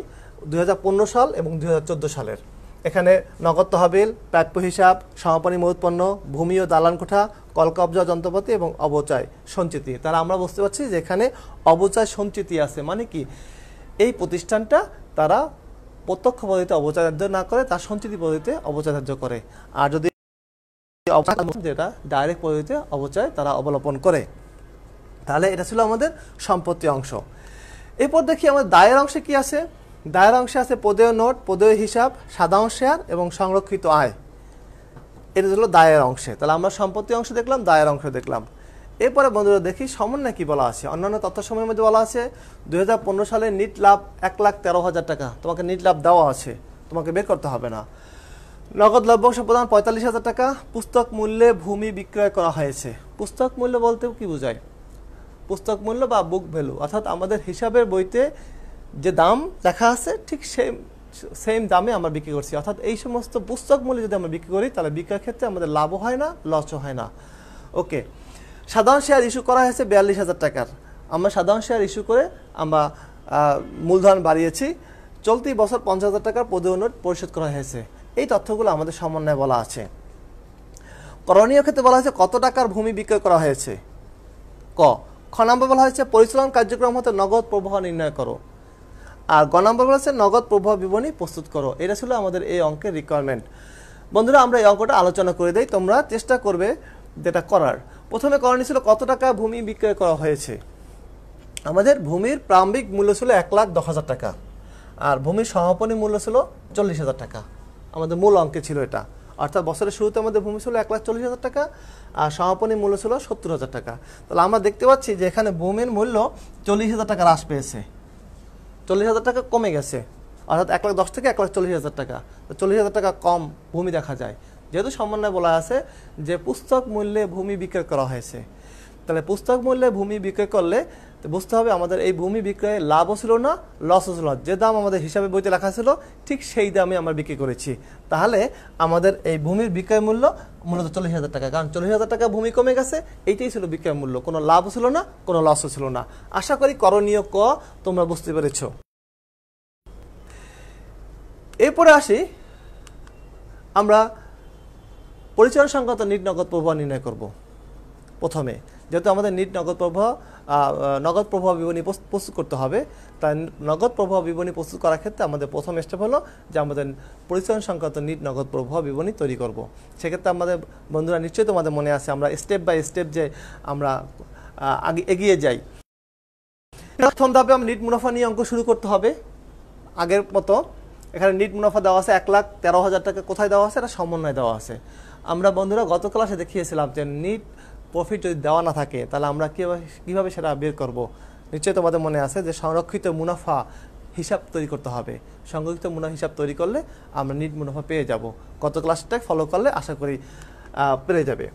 2015 সাল এবং 2014 সালের। এখানে নগদ তহবিল, প্রাপ্য হিসাব, সমাপনী মূলপণ্য, ভূমি ও দালান কোঠা, কলকব্জা যন্ত্রপাতি এবং অবচয় সঞ্চিতি। তারা আমরা বুঝতে পারছি যে এখানে অবচয় সঞ্চিতি আছে, মানে কি এই প্রতিষ্ঠানটা তারা প্রত্যক্ষ পদ্ধতিতে অবচয় ধার্য না করে তার সঞ্চিতি পদ্ধতিতে অবচয় ধার্য করে, আর যদি যেটা ডাইরেক্ট পদ্ধতিতে অবচয় তারা অবলম্বন করে। তাহলে এটা ছিল আমাদের সম্পত্তি অংশ। এরপর দেখি আমাদের দায়ের অংশে কি আছে। দায়ের অংশে আছে পদেয় নোট, পদেয় হিসাব, সাধারণ শেয়ার এবং সংরক্ষিত আয়। এটা হলো দায়ের অংশে। তাহলে আমরা সম্পত্তি অংশ দেখলাম, দায়ের অংশ দেখলাম। এরপরে বন্ধুরা দেখি সমন্বয় কি বলা আছে। অন্যান্য তথ্য সময়ের মধ্যে বলা আছে 2015 সালে নিট লাভ 1,13,000 টাকা। তোমাকে নিট লাভ দেওয়া আছে, তোমাকে বের করতে হবে না। নগদ লভ্যাংশ প্রদান 45,000 টাকা। পুস্তক মূল্যে ভূমি বিক্রয় করা হয়েছে। পুস্তক মূল্য বলতেও কি বোঝায়? পুস্তক মূল্য বা বুক ভ্যালু, অর্থাৎ আমাদের হিসাবের বইতে যে দাম লেখা আছে ঠিক সেম দামে আমরা বিক্রি করছি। অর্থাৎ এই সমস্ত পুস্তক মূল্যে যদি আমরা বিক্রি করি তাহলে বিক্রয়ের ক্ষেত্রে আমাদের লাভও হয় না, লসও হয় না। ওকে, সাধারণ শেয়ার ইস্যু করা হয়েছে 42,000 টাকার। আমরা সাধারণ শেয়ার ইস্যু করে আমরা মূলধন বাড়িয়েছি। চলতি বছর 50,000 টাকার পদেয় নোট পরিশোধ করা হয়েছে। এই তথ্যগুলো আমাদের সমন্বয়ে বলা আছে। করণীয় ক্ষেত্রে বলা হয়েছে কত টাকার ভূমি বিক্রয় করা হয়েছে। খ নম্বর বলা হয়েছে পরিচালন কার্যক্রম হতে নগদ প্রবাহ নির্ণয় করো। আর গ নম্বর বলা হচ্ছে নগদ প্রবাহ বিবরণী প্রস্তুত করো। এটা ছিল আমাদের এই অঙ্কের রিকোয়ারমেন্ট। বন্ধুরা, আমরা এই অঙ্কটা আলোচনা করে দেই, তোমরা চেষ্টা করবে যেটা করার। প্রথমে করণীয় ছিল কত টাকা ভূমি বিক্রয় করা হয়েছে। আমাদের ভূমির প্রারম্ভিক মূল্য ছিল 1,10,000 টাকা, আর ভূমির সমাপনী মূল্য ছিল 40,000 টাকা। আমাদের মূল অঙ্কে ছিল এটা, অর্থাৎ বছরের শুরুতে আমাদের ভূমি ছিল 1,40,000 টাকা আর সমাপনী মূল্য ছিল 70,000 টাকা। তাহলে আমরা দেখতে পাচ্ছি যে এখানে ভূমির মূল্য 40,000 টাকা হ্রাস পেয়েছে, 40,000 টাকা কমে গেছে, অর্থাৎ 1,10,000 থেকে 1,40,000 টাকা। তো 40,000 টাকা কম ভূমি দেখা যায়, যেহেতু সমন্বয় বলা আছে যে পুস্তক মূল্যে ভূমি বিক্রয় করা হয়েছে। তাহলে পুস্তক মূল্যে ভূমি বিক্রয় করলে বুঝতে হবে আমাদের এই ভূমি বিক্রয়ে লাভও ছিল না, লসও ছিল না। যে দাম আমাদের হিসাবে বইতে লেখা ছিল ঠিক সেই দামে আমরা বিক্রি করেছি। তাহলে আমাদের এই ভূমির বিক্রয় মূল্য মূলত 40,000 টাকা, কারণ 40,000 টাকা ভূমি কমে গেছে, এইটাই ছিল বিক্রয় মূল্য। কোনো লাভও ছিল না, কোনো লসও ছিল না। আশা করি করণীয় ক তোমরা বুঝতে পেরেছ। এরপরে আসি, আমরা পরিচালন সংক্রান্ত নিট নগদ প্রবাহ নির্ণয় করব। প্রথমে যেহেতু আমাদের নিট নগদ প্রবাহ বিবরণী প্রস্তুত করতে হবে, তাই নগদ প্রবাহ বিবরণী প্রস্তুত করার ক্ষেত্রে আমাদের প্রথম স্টেপ হলো যে আমাদের পরিচালন সংক্রান্ত নিট নগদ প্রবাহ বিবরণী তৈরি করব। সেক্ষেত্রে আমাদের বন্ধুরা নিশ্চয়ই তোমাদের মনে আছে আমরা স্টেপ বাই স্টেপ যে আমরা আগে এগিয়ে যাই। প্রথম ধাপে আমরা নিট মুনাফা নিয়ে অঙ্ক শুরু করতে হবে। আগের মতো এখানে নিট মুনাফা দেওয়া আছে 1,13,000 টাকা। কোথায় দেওয়া আছে? এটা সমন্বয় দেওয়া আছে। আমরা বন্ধুরা গত ক্লাসে দেখিয়েছিলাম যে নিট প্রফিট যদি দেওয়া না থাকে তাহলে আমরা কীভাবে সেটা বের করব। নিশ্চয়ই তোমাদের মনে আছে যে সংরক্ষিত মুনাফা হিসাব তৈরি করতে হবে। সংরক্ষিত মুনাফা হিসাব তৈরি করলে আমরা নিট মুনাফা পেয়ে যাব। গত ক্লাসটা ফলো করলে আশা করি পেয়ে যাবে।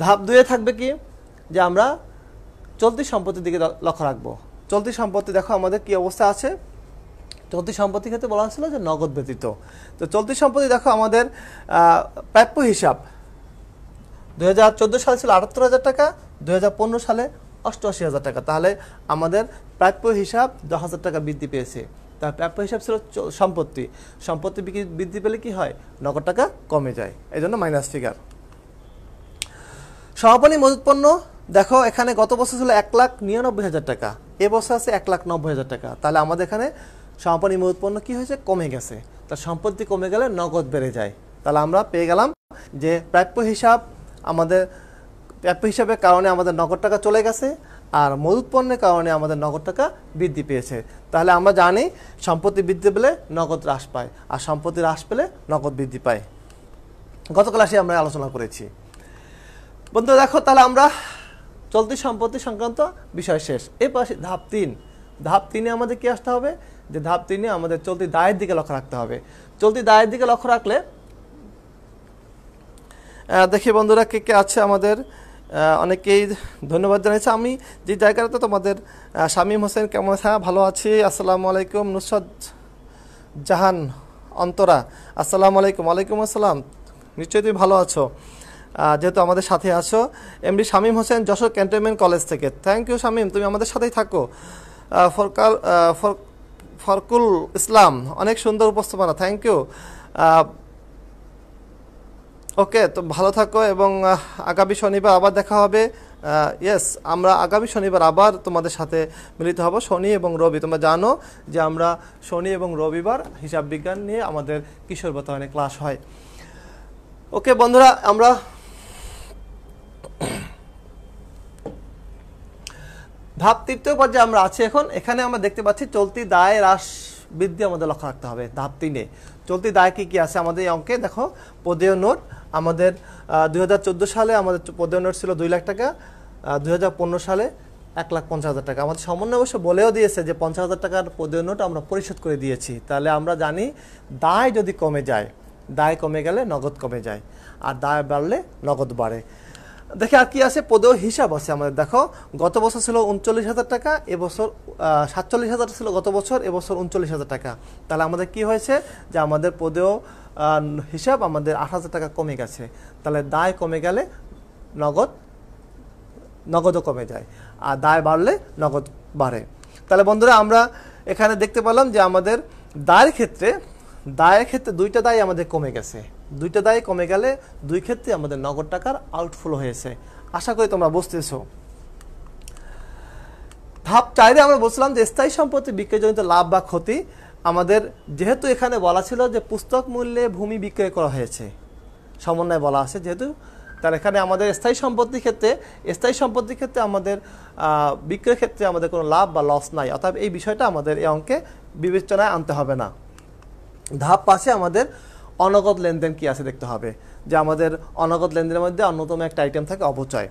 ধাপ 2-এ থাকবে কি যে আমরা চলতি সম্পত্তির দিকে লক্ষ্য রাখবো। চলতি সম্পত্তি দেখো আমাদের কি অবস্থা আছে। চলতি সম্পত্তির ক্ষেত্রে বলা হয়েছিল যে নগদ ব্যতীত। তো চলতি সম্পত্তি দেখো আমাদের প্রাপ্য হিসাব 2014 সালে ছিল 78,000 টাকা, 2015 সালে 88,000 টাকা। তাহলে আমাদের প্রাপ্য হিসাব 10,000 টাকা বৃদ্ধি পেয়েছে। তার প্রাপ্য হিসাব ছিল সম্পত্তি, সম্পত্তি বৃদ্ধি পেলে কি হয়, নগদ টাকা কমে যায়, এই জন্য মাইনাস ফিগার। সমাপনী মজুত পণ্য দেখো এখানে গত বছর ছিল 1,99,000 টাকা, এবছর আছে 1,90,000 টাকা, তাহলে আমাদের এখানে সমাপনী মজুত পণ্য কি হয়েছে, কমে গেছে। তার সম্পত্তি কমে গেলে নগদ বেড়ে যায়। তাহলে আমরা পেয়ে গেলাম যে প্রাপ্য হিসাব, আমাদের প্রাপ্য হিসাবের কারণে আমাদের নগদ টাকা চলে গেছে, আর মজুত পণ্যের কারণে আমাদের নগদ টাকা বৃদ্ধি পেয়েছে। তাহলে আমরা জানি সম্পত্তি বৃদ্ধি পেলে নগদ হ্রাস পায়, আর সম্পত্তি হ্রাস পেলে নগদ বৃদ্ধি পায়। গত ক্লাসে আমরা আলোচনা করেছি। বন্ধুরা দেখো, তাহলে আমরা চলতি সম্পত্তি সংক্রান্ত বিষয় শেষ। এই পাশে ধাপ 3, ধাপ 3-এ আমাদের কি আসতে হবে, যে ধাপ 3-এ আমাদের চলতি দায়ের দিকে লক্ষ্য রাখতে হবে। চলতি দায়ের দিকে লক্ষ্য রাখলে দেখি বন্ধুরা কে কে আছে আমাদের, অনেকেই ধন্যবাদ জানাচ্ছি। আমি যে জায়গাটাতে তোমাদের শামীম হোসেন কেমন আছে, ভালো আছি, আসসালামু আলাইকুম। নুসরাত জাহান অন্তরা, আসসালামু আলাইকুম। ওয়ালাইকুম আসসালাম, নিশ্চয়ই তুমি ভালো আছো যেহেতু আমাদের সাথে আছো। MD Shamim Hossain, Jessore cantonment college থেকে, থ্যাংক ইউ শামীম, তুমি আমাদের সাথেই থাকো। ফরকুল ইসলাম, অনেক সুন্দর উপস্থাপনা, থ্যাংক ইউ। ওকে, তো ভালো থাকো এবং আগামী শনিবার আবার দেখা হবে। ইয়েস, আমরা আগামী শনিবার আবার তোমাদের সাথে মিলিত হব, শনি এবং রবি। তোমরা জানো যে আমরা শনি এবং রবিবার হিসাব বিজ্ঞান নিয়ে আমাদের কিশোর বাতায়নে ক্লাস হয়। ওকে বন্ধুরা, আমরা ধাপ 3 পর্যায়ে আমরা আছি এখন। এখানে আমরা দেখতে পাচ্ছি চলতি দায় হ্রাস বৃদ্ধি আমাদের লক্ষ্য রাখতে হবে। ধাপ 3-এ চলতি দায় কি কি আছে আমাদের এই অঙ্কে দেখো। পদেয় নোট আমাদের 2014 সালে আমাদের পদেয় নোট ছিল 2 লাখ টাকা, 2015 সালে 1,50,000 টাকা। আমাদের সমন্বয় অবশ্য বলেও দিয়েছে যে 50,000 টাকার পদেয় নোট আমরা পরিশোধ করে দিয়েছি। তাহলে আমরা জানি দায় যদি কমে যায়, দায় কমে গেলে নগদ কমে যায়, আর দায় বাড়লে নগদ বাড়ে। দেখে আর কি আছে, পদেয় হিসাব আছে আমাদের। দেখো গত বছর ছিল 39,000 টাকা, এবছর 47,000 ছিল গত বছর, এবছর 39,000 টাকা। তাহলে আমাদের কি হয়েছে, যে আমাদের পদেয় হিসাব আমাদের 8,000 টাকা কমে গেছে। তাহলে দায় কমে গেলে নগদও কমে যায়, আর দায় বাড়লে নগদ বাড়ে। তাহলে বন্ধুরা আমরা এখানে দেখতে পেলাম যে আমাদের দায়ের ক্ষেত্রে দুইটা দায় আমাদের কমে গেছে। দুইটা দায় কমে গেলে দুই ক্ষেত্রে আমাদের নগদ টাকার আউটফ্লো হয়েছে। আশা করি তোমরা বুঝতেছো। ধাপ 4-এ আমরা বলছিলাম যে স্থায়ী সম্পত্তি বিক্রয়জনিত লাভ বা ক্ষতি। আমাদের যেহেতু এখানে বলা ছিল যে পুস্তক মূল্যে ভূমি বিক্রয় করা হয়েছে, সমন্বয় বলা আছে যেহেতু, তার এখানে আমাদের স্থায়ী সম্পত্তির ক্ষেত্রে আমাদের বিক্রয়ের ক্ষেত্রে আমাদের কোনো লাভ বা লস নাই, অর্থাৎ এই বিষয়টা আমাদের এই অঙ্কে বিবেচনায় আনতে হবে না। ধাপ 5-এ আমাদের অনগদ লেনদেন কি আছে দেখতে হবে, যে আমাদের অনগদ লেনদেনের মধ্যে অন্যতম একটা আইটেম থাকে অবচয়।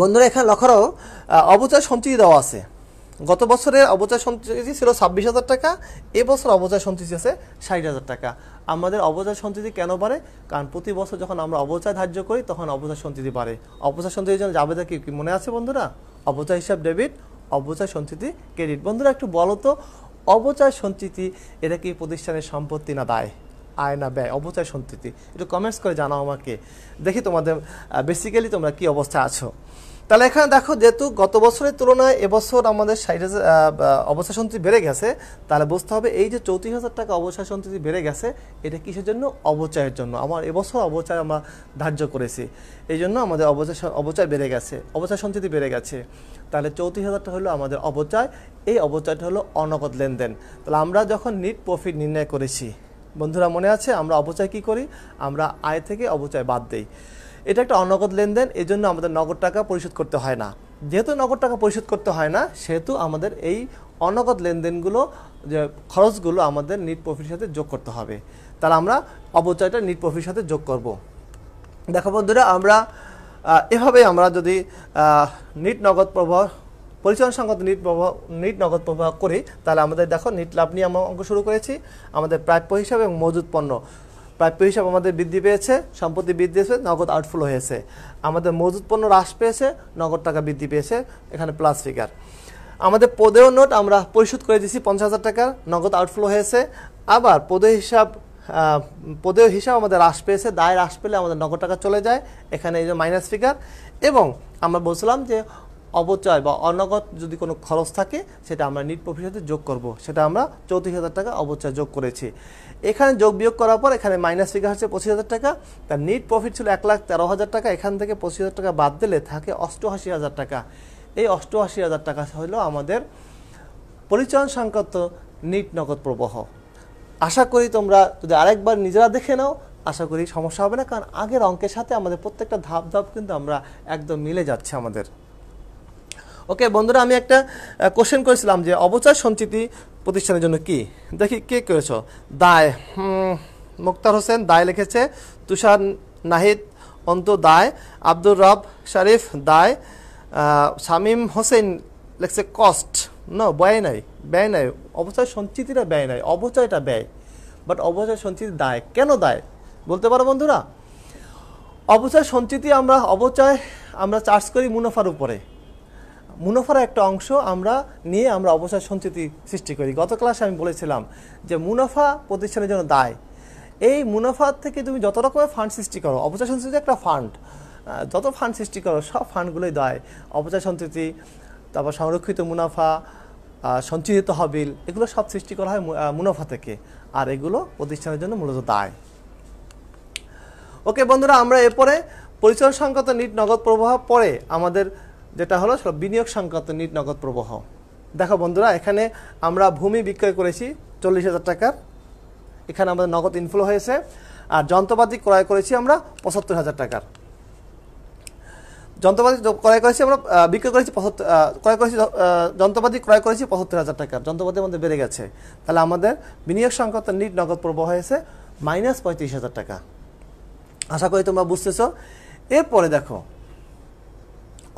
বন্ধুরা এখানে লক্ষ্য রাখো, অবচয় সঞ্চিতি দেওয়া আছে। গত বছরের অবচয় সঞ্চিতি ছিল 26,000 টাকা, এবছর অবচয় সঞ্চিতি আছে 60,000 টাকা। আমাদের অবচয় সঞ্চিতি কেন বাড়ে, কারণ প্রতি বছর যখন আমরা অবচয় ধার্য করি তখন অবচয় সঞ্চিতি বাড়ে। অবচয় সঞ্চিতির জন্য জাবেদা কি মনে আছে বন্ধুরা, অবচয় হিসাব ডেবিট, অবচয় সঞ্চিতি ক্রেডিট। বন্ধুরা একটু বলো তো, অবচয় সঞ্চিতি এটা কি প্রতিষ্ঠানের সম্পত্তি না দায়, আয় না ব্যয়? অবচয় সঞ্চিতি একটু কমেন্টস করে জানাও আমাকে, দেখি তোমাদের বেসিক্যালি তোমরা কি অবস্থায় আছো। তাহলে এখানে দেখো, যেহেতু গত বছরের তুলনায় এবছর আমাদের 60,000 অবচয় সঞ্চিতি বেড়ে গেছে, তাহলে বুঝতে হবে এই যে 34,000 টাকা অবচয় সঞ্চিতি বেড়ে গেছে, এটা কিসের জন্য? অবচয়ের জন্য। আমার এবছর অবচয় আমরা ধার্য করেছি, এই জন্য আমাদের অবচয় বেড়ে গেছে, অবচয় সঞ্চিতি বেড়ে গেছে। তাহলে 34,000টা হলো আমাদের অবচয়, এই অবচয়টা হলো অনগদ লেনদেন। তাহলে আমরা যখন নেট প্রফিট নির্ণয় করেছি, বন্ধুরা মনে আছে আমরা অবচয় কি করি, আমরা আয় থেকে অবচয় বাদ দেই। এটা একটা অনগদ লেনদেন, এই জন্য আমাদের নগদ টাকা পরিশোধ করতে হয় না। যেহেতু নগদ টাকা পরিশোধ করতে হয় না, সেহেতু আমাদের এই অনগদ লেনদেনগুলো, যে খরচগুলো আমাদের নেট প্রফিটের সাথে যোগ করতে হবে। তাহলে আমরা অবচয়টা নেট প্রফিটের সাথে যোগ করব। দেখো বন্ধুরা, আমরা এভাবে আমরা যদি নেট নগদ প্রবাহ পরিচালনা সংক্রান্ত নেট নগদ প্রবাহ করি, তাহলে আমাদের দেখো নেট লাভ নিয়ে আমরা অঙ্ক শুরু করেছি। আমাদের প্রাপ্য হিসাব এবং মজুদ পণ্য, প্রাপ্য হিসাব আমাদের বৃদ্ধি পেয়েছে, সম্পত্তি বৃদ্ধি পেয়েছে, নগদ আউটফ্লো হয়েছে। আমাদের মজুদ পণ্য হ্রাস পেয়েছে, নগদ টাকা বৃদ্ধি পেয়েছে, এখানে প্লাস ফিগার। আমাদের পদেয় নোট আমরা পরিশোধ করে দিয়েছি 50,000 টাকার, নগদ আউটফ্লো হয়েছে। আবার পদেয় হিসাব আমাদের হ্রাস পেয়েছে, দায় হ্রাস পেলে আমাদের নগদ টাকা চলে যায়, এখানে এই যে মাইনাস ফিগার। এবং আমরা বলছিলাম যে অবচয় বা অনগদ যদি কোনো খরচ থাকে সেটা আমরা নিট প্রফিটের সাথে যোগ করব, সেটা আমরা 34,000 টাকা অবচয় যোগ করেছি। এখানে যোগ বিয়োগ করার পর এখানে মাইনাস ফিগার হচ্ছে 25,000 টাকা, তার নিট প্রফিট ছিল 1,13,000 টাকা, এখান থেকে 25,000 টাকা বাদ দিলে থাকে 88,000 টাকা। এই 88,000 টাকা হলো আমাদের পরিচালন সংক্রান্ত নিট নগদ প্রবাহ। আশা করি তোমরা যদি আরেকবার নিজেরা দেখে নাও, আশা করি সমস্যা হবে না, কারণ আগের অঙ্কের সাথে আমাদের প্রত্যেকটা ধাপ ধাপ কিন্তু আমরা একদম মিলে যাচ্ছে আমাদের। ওকে বন্ধুরা, আমি একটা কোশ্চেন করেছিলাম যে অবচয় সঞ্চিতি প্রতিষ্ঠানের জন্য কি, দেখি কে করেছ। দায়, মুক্তার হোসেন দায় লিখেছে, তুষার নাহিদ অন্তু দায়, আব্দুর রব শরীফ দায়, শামীম হোসেন লিখছে কস্ট, না ব্যয় নাই, ব্যয় নাই, অবচয় সঞ্চিতিটা ব্যয় নাই, অবচয়টা ব্যয়, বাট অবচয় সঞ্চিতি দায়। কেন দায় বলতে পারো বন্ধুরা? অবচয় সঞ্চিতি অবচয় আমরা চার্জ করি মুনাফার উপরে, মুনাফার একটা অংশ আমরা নিয়ে আমরা অবচয় সঞ্চিতি সৃষ্টি করি। গত ক্লাসে আমি বলেছিলাম যে মুনাফা প্রতিষ্ঠানের জন্য দায়। এই মুনাফার থেকে তুমি যত রকমের ফান্ড সৃষ্টি করো, অবচয় সঞ্চিতি একটা ফান্ড, যত ফান্ড সৃষ্টি করো সব ফান্ডগুলোই দায়। অবচয় সঞ্চিতি, তারপর সংরক্ষিত মুনাফা, সঞ্চিত তহবিল, এগুলো সব সৃষ্টি করা হয় মুনাফা থেকে, আর এগুলো প্রতিষ্ঠানের জন্য মূলত দায়। ওকে বন্ধুরা, আমরা এরপরে পরিচালন সংক্রান্ত নিট নগদ প্রবাহ পরে আমাদের যেটা হলো বিনিয়োগ সংক্রান্ত নিট নগদ প্রবাহ। দেখো বন্ধুরা, এখানে আমরা ভূমি বিক্রয় করেছি 40,000 টাকার, এখানে আমাদের নগদ ইনফ্লো হয়েছে। আর যন্ত্রপাতি ক্রয় করেছি আমরা 75,000 টাকার। যন্ত্রপাতি ক্রয় করেছি আমরা বিক্রয় করেছি যন্ত্রপাতি ক্রয় করেছি 75,000 টাকার, যন্ত্রপাতি আমাদের বেড়ে গেছে। তাহলে আমাদের বিনিয়োগ সংক্রান্ত নিট নগদ প্রবাহ হয়েছে -35,000 টাকা। আশা করি তোমরা বুঝতেছো। এরপরে দেখো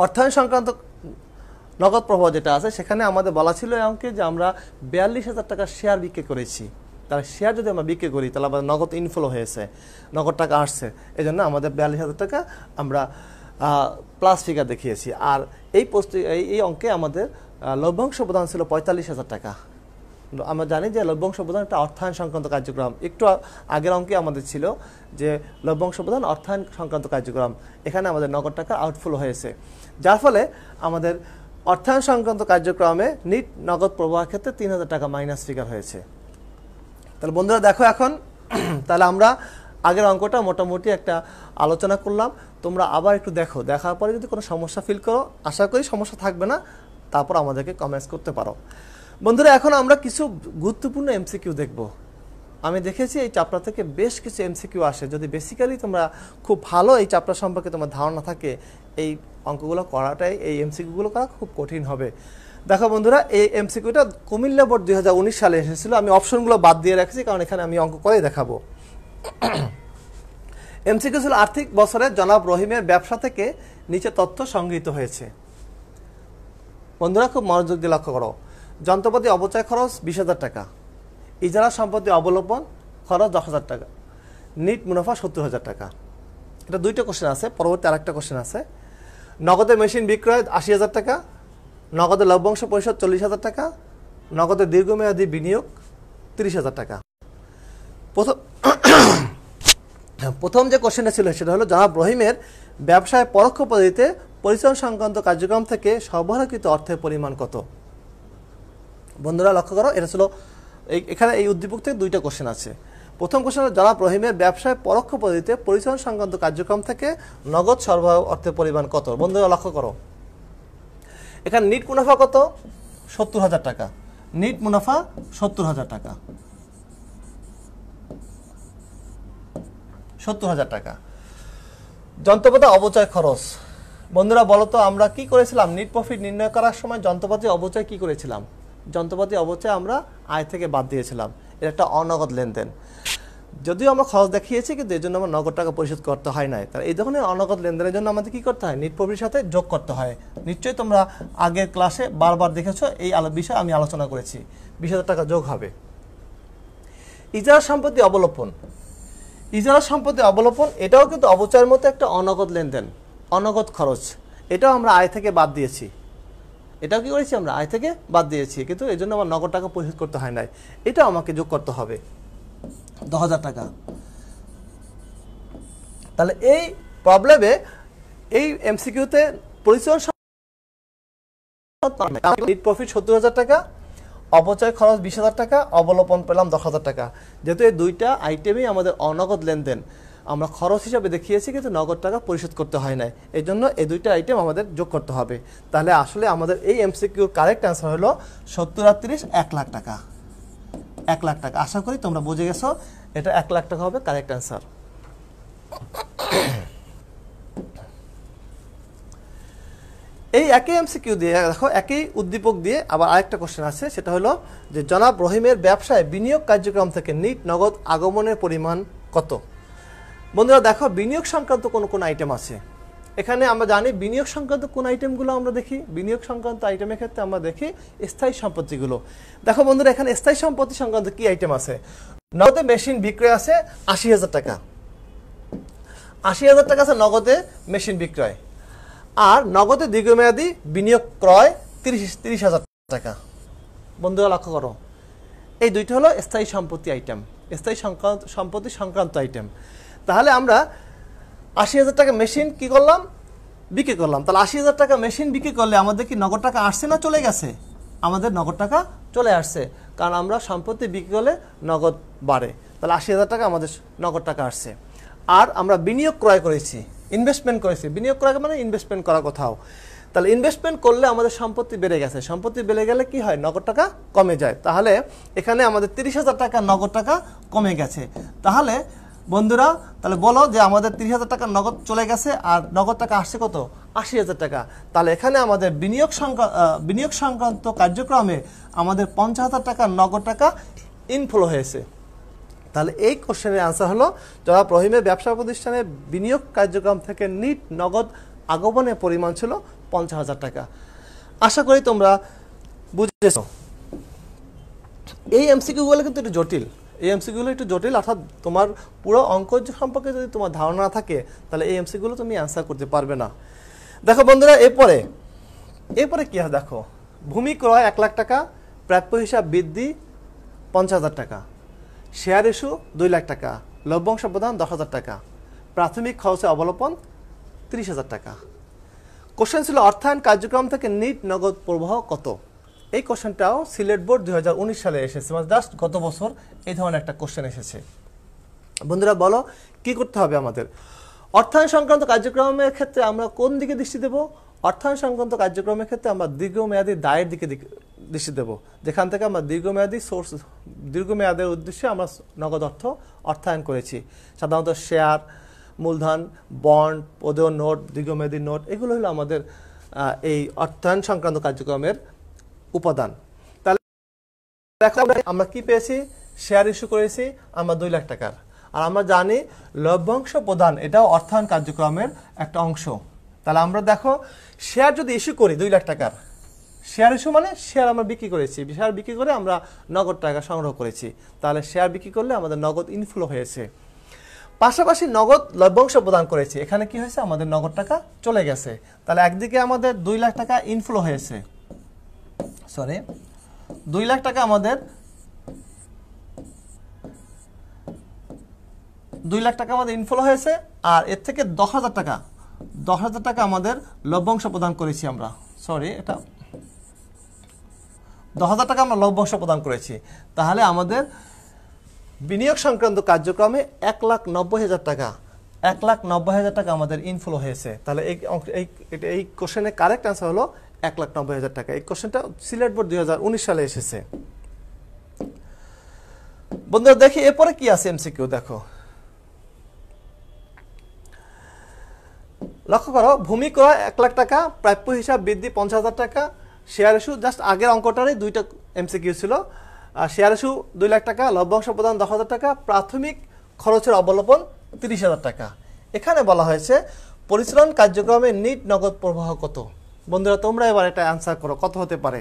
অর্থায়ন সংক্রান্ত নগদ প্রবাহ যেটা আছে, সেখানে আমাদের বলা ছিল এই অঙ্কে যে আমরা 42,000 টাকার শেয়ার বিক্রি করেছি। তাহলে শেয়ার যদি আমরা বিক্রি করি তাহলে আমাদের নগদ ইনফ্লো হয়েছে, নগদ টাকা আসছে, এই জন্য আমাদের 42,000 টাকা আমরা প্লাস ফিগার দেখিয়েছি। আর এই অঙ্কে আমাদের লভ্যাংশ প্রদান ছিল 45,000 টাকা। আমরা জানি যে লভ্যাংশ প্রদান একটা অর্থায়ন সংক্রান্ত কার্যক্রম। একটু আগের অঙ্কে আমাদের ছিল যে লভ্যাংশ প্রদান অর্থায়ন সংক্রান্ত কার্যক্রম, এখানে আমাদের নগদ টাকা আউটফ্লো হয়েছে, যার ফলে আমাদের অর্থায়ন সংক্রান্ত কার্যক্রমে নিট নগদ প্রবাহের ক্ষেত্রে 3,000 টাকা মাইনাস ফিগার হয়েছে। তাহলে বন্ধুরা দেখো এখন, তাহলে আমরা আগের অঙ্কটা মোটামুটি একটা আলোচনা করলাম, তোমরা আবার একটু দেখো, দেখার পরে যদি কোনো সমস্যা ফিল করো, আশা করি সমস্যা থাকবে না, তারপর আমাদেরকে কমেন্টস করতে পারো। বন্ধুরা এখন আমরা কিছু গুরুত্বপূর্ণ এমসিকিউ দেখব। আমি দেখেছি এই চ্যাপ্টার থেকে বেশ কিছু এমসিকিউ আসে, যদি বেসিক্যালি তোমরা খুব ভালো এই চ্যাপ্টার সম্পর্কে তোমার ধারণা থাকে, এই অঙ্কগুলো করাটাই, এই এমসিকিউগুলো করা খুব কঠিন হবে। দেখো বন্ধুরা, এই এমসিকিউটা কুমিল্লা বোর্ড 2019 সালে এসেছিল, আমি অপশনগুলো বাদ দিয়ে রাখছি কারণ এখানে আমি অঙ্ক করে দেখাবো। এমসিকিউ ছিল আর্থিক বছরে জনাব রহিমের ব্যবসা থেকে নিচে তথ্য সংগৃহীত হয়েছে। বন্ধুরা খুব মনোযোগ দিয়ে লক্ষ্য করো। যন্ত্রপাতি অবচয় খরচ 20,000 টাকা, ইজারা সম্পত্তি অবলম্বন খরচ 10,000 টাকা, নিট মুনাফা 70,000 টাকা। এটা দুইটা কোশ্চেন আছে, পরবর্তী আরেকটা কোশ্চেন আছে। নগদে মেশিন বিক্রয় 80,000 টাকা, নগদে লভ্যাংশ পরিশোধ 40,000 টাকা, নগদে দীর্ঘমেয়াদী বিনিয়োগ 30,000 টাকা। প্রথম যে কোশ্চেনটা ছিল সেটা হলো জনাব রহিমের ব্যবসায় পরোক্ষ পদ্ধতিতে পরিচালন সংক্রান্ত কার্যক্রম থেকে সরবরাহকৃত অর্থের পরিমাণ কত। বন্ধুরা লক্ষ্য করো, এটা ছিল এখানে এই উদ্দীপক থেকে দুইটা কোশ্চেন আছে। প্রথম কোশ্চেন হলো জনাব রহিমের ব্যবসায় পরোক্ষ পদ্ধতিতে পরিচালন সংক্রান্ত কার্যক্রম থেকে নগদ সরবরাহ অর্থের পরিমাণ কত। বন্ধুরা লক্ষ্য করো, এখানে নিট মুনাফা কত? 70,000 টাকা। নিট মুনাফা 70,000 টাকা, 70,000 টাকা। যন্ত্রপাতি অবচয় খরচ, বন্ধুরা বলো তো আমরা কি করেছিলাম নিট প্রফিট নির্ণয় করার সময়? যন্ত্রপাতি অবচয় কি করেছিলাম? যন্ত্রপাতি অবচয় আমরা আয় থেকে বাদ দিয়েছিলাম, এটা একটা অনগদ লেনদেন। যদিও আমরা খরচ দেখিয়েছি, কিন্তু এর জন্য আমার নগদ টাকা পরিশোধ করতে হয় নাই। তাহলে এই ধরনের অনগদ লেনদেনের জন্য আমাদের কি করতে হয়? নিট প্রফিটের সাথে যোগ করতে হয়। নিশ্চয়ই তোমরা আগের ক্লাসে বারবার দেখেছো, এই বিষয়ে আমি আলোচনা করেছি। 20,000 টাকা যোগ হবে। ইজারা সম্পত্তি অবলোপন, ইজারা সম্পত্তি অবলোপন এটাও কিন্তু অবচয়ের মতো একটা অনগদ লেনদেন, অনগদ খরচ। এটাও আমরা আয় থেকে বাদ দিয়েছি। এটাও কি করেছি? আমরা আয় থেকে বাদ দিয়েছি, কিন্তু এই জন্য আমার নগদ টাকা পরিশোধ করতে হয় নাই। এটাও আমাকে যোগ করতে হবে 10,000 টাকা। তাহলে এই প্রবলেমে, এই এমসিকিউতে পরিচালন নিট প্রফিট 70,000 টাকা, অপচয় খরচ 20,000 টাকা, অবলোপন পেলাম 10,000 টাকা। যেহেতু এই দুইটা আইটেমই আমাদের অনগদ লেনদেন, আমরা খরচ হিসাবে দেখিয়েছি কিন্তু নগদ টাকা পরিশোধ করতে হয় না, এই জন্য এই দুইটা আইটেম আমাদের যোগ করতে হবে। তাহলে আসলে আমাদের এই এমসিকিউর কারেক্ট অ্যান্সার হলো 70 আর 30 1 লাখ টাকা। 1 লাখ টাকা। আশা করি তোমরা বুঝে গেছো, এটা 1 লাখ টাকা হবে কারেক্ট অ্যান্সার। এই একই এমসিকিউ দিয়ে দেখো, একই উদ্দীপক দিয়ে আবার আরেকটা কোশ্চেন আছে, সেটা হলো যে জনাব রহিমের ব্যবসায় বিনিয়োগ কার্যক্রম থেকে নিট নগদ আগমনের পরিমাণ কত? বন্ধুরা দেখো, বিনিয়োগ সংক্রান্ত কোন কোন আইটেম আছে এখানে। আমরা জানি বিনিয়োগ সংক্রান্ত কোন আইটেমগুলো আমরা দেখি, বিনিয়োগ সংক্রান্ত আইটেমের ক্ষেত্রে আমরা দেখি স্থায়ী সম্পত্তিগুলো। দেখো বন্ধুরা, এখানে স্থায়ী সম্পত্তি সংক্রান্ত কি আইটেম আছে? নগদে মেশিন বিক্রয় আছে 80,000 টাকা, 80,000 টাকা আছে নগদে মেশিন বিক্রয়। আর নগদে দীর্ঘমেয়াদী বিনিয়োগ ক্রয় 30,000 টাকা। বন্ধুরা লক্ষ্য করো, এই দুইটা হলো স্থায়ী সম্পত্তি আইটেম, স্থায়ী সম্পত্তি সংক্রান্ত আইটেম। তাহলে আমরা 80,000 টাকা মেশিন কি করলাম? বিক্রি করলাম। তাহলে 80,000 টাকা মেশিন বিক্রি করলে আমাদের কি নগদ টাকা আসছে না চলে গেছে? আমাদের নগদ টাকা চলে আসছে, কারণ আমরা সম্পত্তি বিক্রি করলে নগদ বাড়ে। তাহলে 80,000 টাকা আমাদের নগদ টাকা আসছে। আর আমরা বিনিয়োগ ক্রয় করেছি, ইনভেস্টমেন্ট করেছি। বিনিয়োগ করা মানে ইনভেস্টমেন্ট করা কোথাও। তাহলে ইনভেস্টমেন্ট করলে আমাদের সম্পত্তি বেড়ে গেছে, সম্পত্তি বেড়ে গেলে কি হয়? নগদ টাকা কমে যায়। তাহলে এখানে আমাদের 30,000 টাকা নগদ টাকা কমে গেছে। তাহলে বন্ধুরা তাহলে বলো যে আমাদের 30,000 টাকা নগদ চলে গেছে আর নগদ টাকা আসছে কত? 80,000 টাকা। তাহলে এখানে আমাদের বিনিয়োগ সংক্রান্ত কার্যক্রমে আমাদের 50,000 টাকা নগদ টাকা ইনফ্লো হয়েছে। তাহলে এই কোশ্চেনের আনসার হলো জনাব রহিমের ব্যবসা প্রতিষ্ঠানে বিনিয়োগ কার্যক্রম থেকে নিট নগদ আগমনের পরিমাণ ছিল 50,000 টাকা। আশা করি তোমরা বুঝেছ। এই এমসিকিউগুলো কিন্তু একটু জটিল, এই এমসিকিউগুলো একটু জটিল, অর্থাৎ তোমার পুরো অঙ্ক সম্পর্কে যদি তোমার ধারণা না থাকে তাহলে এই এমসিকিউগুলো তুমি অ্যান্সার করতে পারবে না। দেখো বন্ধুরা, এরপরে কি হয় দেখো, ভূমি ক্রয় 1 লাখ টাকা, প্রাপ্য হিসাব বৃদ্ধি 50,000 টাকা, শেয়ার ইস্যু 2 লাখ টাকা, লভ্যাংশ প্রদান 10,000 টাকা, প্রাথমিক খরচে অবলোপন 30,000 টাকা। কোশ্চেন ছিল অর্থায়ন কার্যক্রম থেকে নিট নগদ প্রবাহ কত? এই কোশ্চেনটাও সিলেট বোর্ড 2019 সালে এসেছে, মানে জাস্ট গত বছর এই ধরনের একটা কোশ্চেন এসেছে। বন্ধুরা বলো কি করতে হবে আমাদের? অর্থায়ন সংক্রান্ত কার্যক্রমের ক্ষেত্রে আমরা কোন দিকে দৃষ্টি দেব? অর্থায়ন সংক্রান্ত কার্যক্রমের ক্ষেত্রে আমরা দীর্ঘমেয়াদী দায়ের দিকে দৃষ্টি দেব, যেখান থেকে আমরা দীর্ঘমেয়াদের উদ্দেশ্যে আমরা নগদ অর্থায়ন করেছি। সাধারণত শেয়ার, মূলধন, বন্ড, প্রদেয় নোট, দীর্ঘমেয়াদী নোট, এগুলো হলো আমাদের এই অর্থায়ন সংক্রান্ত কার্যক্রমের উপাদান। তাহলে আমরা কি পেয়েছি? শেয়ার ইস্যু করেছি আমরা 2 লাখ টাকার। আর আমরা জানি লভ্যাংশ প্রদান এটাও অর্থায়ন কার্যক্রমের একটা অংশ। তাহলে আমরা দেখো, শেয়ার যদি ইস্যু করি 2 লাখ টাকার, শেয়ার ইস্যু মানে শেয়ার আমরা বিক্রি করেছি, শেয়ার বিক্রি করে আমরা নগদ টাকা সংগ্রহ করেছি। তাহলে শেয়ার বিক্রি করলে আমাদের নগদ ইনফ্লো হয়েছে। পাশাপাশি নগদ লভ্যাংশ প্রদান করেছি, এখানে কি হয়েছে? আমাদের নগদ টাকা চলে গেছে। তাহলে একদিকে আমাদের 2 লাখ টাকা ইনফ্লো হয়েছে, 2 লাখ টাকা আমাদের 2 লাখ টাকা আমাদের ইনফ্লো হয়েছে। আর এর থেকে 10,000 টাকা আমাদের লভ্যাংশ প্রদান করেছি আমরা, এটা 10,000 টাকা আমরা লভ্যাংশ প্রদান করেছি। তাহলে আমাদের বিনিয়োগ সংক্রান্ত কার্যক্রমে 1,90,000 টাকা, 1,90,000 টাকা আমাদের ইনফ্লো হয়েছে। তাহলে এই কোশ্চেনের কারেক্ট অ্যান্সার হলো 1,90,000 টাকা। এই কোশ্চেনটা সিলেট বোর্ড 2019 সালে এসেছে। বন্ধুরা দেখি এরপরে কি আছে এমসিকিউ। দেখো লক্ষ্য করো, ভূমি ক্রয় 1 লাখ টাকা, প্রাপ্য হিসাব বৃদ্ধি 50,000 টাকা, শেয়ার ইস্যু, জাস্ট আগের অঙ্কটারই দুইটা এমসিকিউ ছিল। শেয়ার ইস্যু 2 লাখ টাকা, লভ্যাংশ প্রদান 10,000 টাকা, প্রাথমিক খরচের অবলোপন 30,000 টাকা। এখানে বলা হয়েছে পরিচালন কার্যক্রমে নিট নগদ প্রবাহ কত? বন্ধুরা তোমরা এবার এটা অ্যান্সার করো, কত হতে পারে?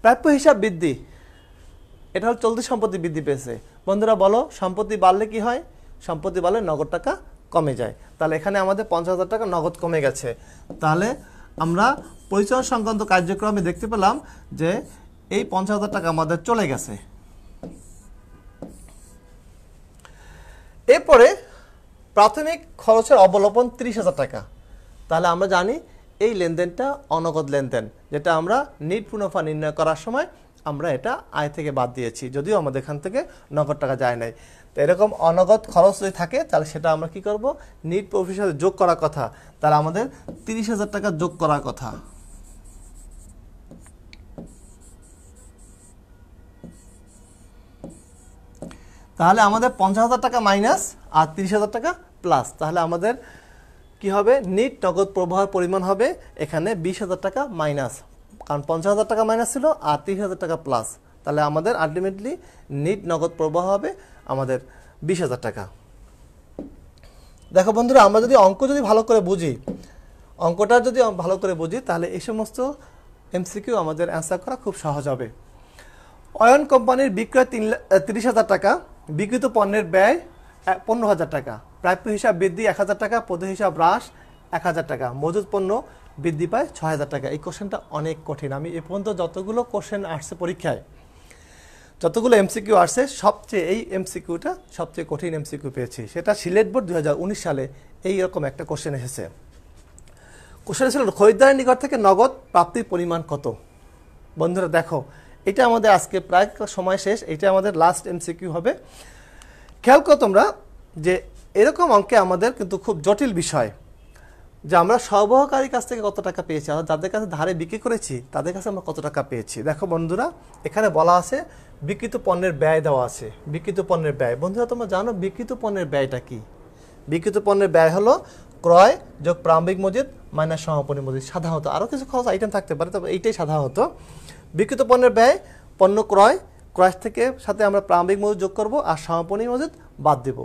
প্রাপ্য হিসাব বৃদ্ধি, এটা হল চলতি সম্পত্তি বৃদ্ধি পেয়েছে। বন্ধুরা বলো, সম্পত্তি বাড়লে কি হয়? সম্পত্তি বাড়লে নগদ টাকা কমে যায়। তাহলে এখানে আমাদের 50,000 টাকা নগদ কমে গেছে। তাহলে আমরা পরিচালন সংক্রান্ত কার্যক্রমে দেখতে পেলাম যে এই 50,000 টাকা আমাদের চলে গেছে। এরপরে প্রাথমিক খরচের অবলোপন 30,000 টাকা। তাহলে আমরা জানি এই লেনদেনটা অনগদ লেনদেন, যেটা আমরা নিট মুনাফা নির্ণয় করার সময় আমরা এটা আয় থেকে বাদ দিয়েছি, যদিও আমাদের এখান থেকে নগদ টাকা যায় নাই। তো এরকম অনগদ খরচ যদি থাকে তাহলে সেটা আমরা কি করব, নিট প্রফিটের সাথে যোগ করার কথা। তাহলে আমাদের 30,000 টাকা যোগ করার কথা। তাহলে আমাদের 50,000 টাকা মাইনাস আর 30,000 টাকা প্লাস, তাহলে আমাদের কি হবে, নিট নগদ প্রবাহের পরিমাণ হবে এখানে 20,000 টাকা মাইনাস, কারণ 50,000 টাকা মাইনাস ছিল আর 30,000 টাকা প্লাস। তাহলে আমাদের আলটিমেটলি নিট নগদ প্রবাহ হবে আমাদের 20,000 টাকা। দেখো বন্ধুরা, আমরা যদি অঙ্ক যদি ভালো করে বুঝি, অঙ্কটা যদি ভালো করে বুঝি, তাহলে এই সমস্ত এমসিকিউ আমাদের অ্যান্সার করা খুব সহজ হবে। অয়ন কোম্পানির বিক্রয় 30,000 টাকা, বিক্রিত পণ্যের ব্যয় 15,000 টাকা, প্রাপ্য হিসাব বৃদ্ধি 1,000 টাকা, পদ হিসাব হ্রাস 1,000 টাকা, মজুদ পণ্য বৃদ্ধি পায় 6,000 টাকা। এই কোশ্চেনটা অনেক কঠিন। আমি এ পর্যন্ত যতগুলো কোশ্চেন আসছে পরীক্ষায়, যতগুলো এমসিকিউ আসছে, সবচেয়ে এই এমসিকিউটা সবচেয়ে কঠিন এমসিকিউ পেয়েছি। সেটা সিলেট বোর্ড 2019 সালে এইরকম একটা কোশ্চেন এসেছে। কোশ্চেন ছিল খরিদ্দারের নিকট থেকে নগদ প্রাপ্তির পরিমাণ কত। বন্ধুরা দেখো, এটা আমাদের আজকে প্রায় সময় শেষ, এটা আমাদের লাস্ট এমসিকিউ হবে। খেয়াল করো তোমরা যে এরকম অঙ্কে আমাদের কিন্তু খুব জটিল বিষয় যে আমরা সরবরাহকারীর কাছ থেকে কত টাকা পেয়েছি, অর্থাৎ যাদের কাছে ধারে বিক্রি করেছি তাদের কাছে আমরা কত টাকা পেয়েছি। দেখো বন্ধুরা, এখানে বলা আছে বিক্রিত পণ্যের ব্যয় দেওয়া আছে। বিক্রিত পণ্যের ব্যয়, বন্ধুরা তোমরা জানো বিক্রিত পণ্যের ব্যয়টা কি? বিক্রিত পণ্যের ব্যয় হলো ক্রয় যোগ প্রারম্ভিক মজুদ মাইনাস সমাপনী মজুদ। সাধারণত আরও কিছু খরচ আইটেম থাকতে পারে, তবে এইটাই সাধারণত বিক্রিত পণ্যের ব্যয়। পণ্য ক্রয়, ক্রয় থেকে সাথে আমরা প্রারম্ভিক মজুদ যোগ করব আর সমাপনী মজুদ বাদ দেব।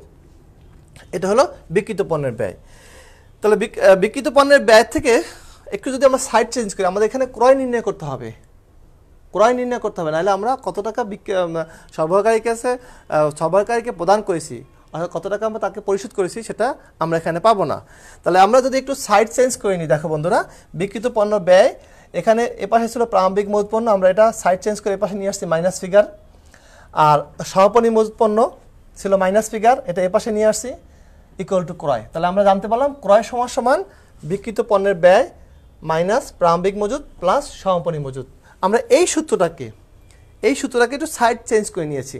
এটা হলো বিক্রিত পণ্যের ব্যয়। তাহলে বিক্রিত পণ্যের ব্যয় থেকে একটু যদি আমরা সাইড চেঞ্জ করি, আমাদের এখানে ক্রয় নির্ণয় করতে হবে। ক্রয় নির্ণয় করতে হবে, নাহলে আমরা কত টাকা সরবরাহকারীকে প্রদান করেছি, অর্থাৎ কত টাকা আমরা তাকে পরিশোধ করেছি, সেটা আমরা এখানে পাবো না। তাহলে আমরা যদি একটু সাইড চেঞ্জ করে নিই, দেখো বন্ধুরা, বিক্রিত পণ্য ব্যয়, এখানে এপাশে ছিল প্রারম্ভিক মজুদ পণ্য, আমরা এটা সাইড চেঞ্জ করে এপাশে নিয়ে আসছি মাইনাস ফিগার, আর সমাপনী মজুদ পণ্য ছিল মাইনাস ফিগার, এটা এপাশে নিয়ে আসছি ইকুয়াল টু ক্রয়। তাহলে আমরা জানতে পারলাম ক্রয় সমান সমান বিক্রিত পণ্যের ব্যয় মাইনাস প্রারম্ভিক মজুদ প্লাস সমাপনী মজুদ। আমরা এই সূত্রটাকে একটু সাইড চেঞ্জ করে নিয়েছি।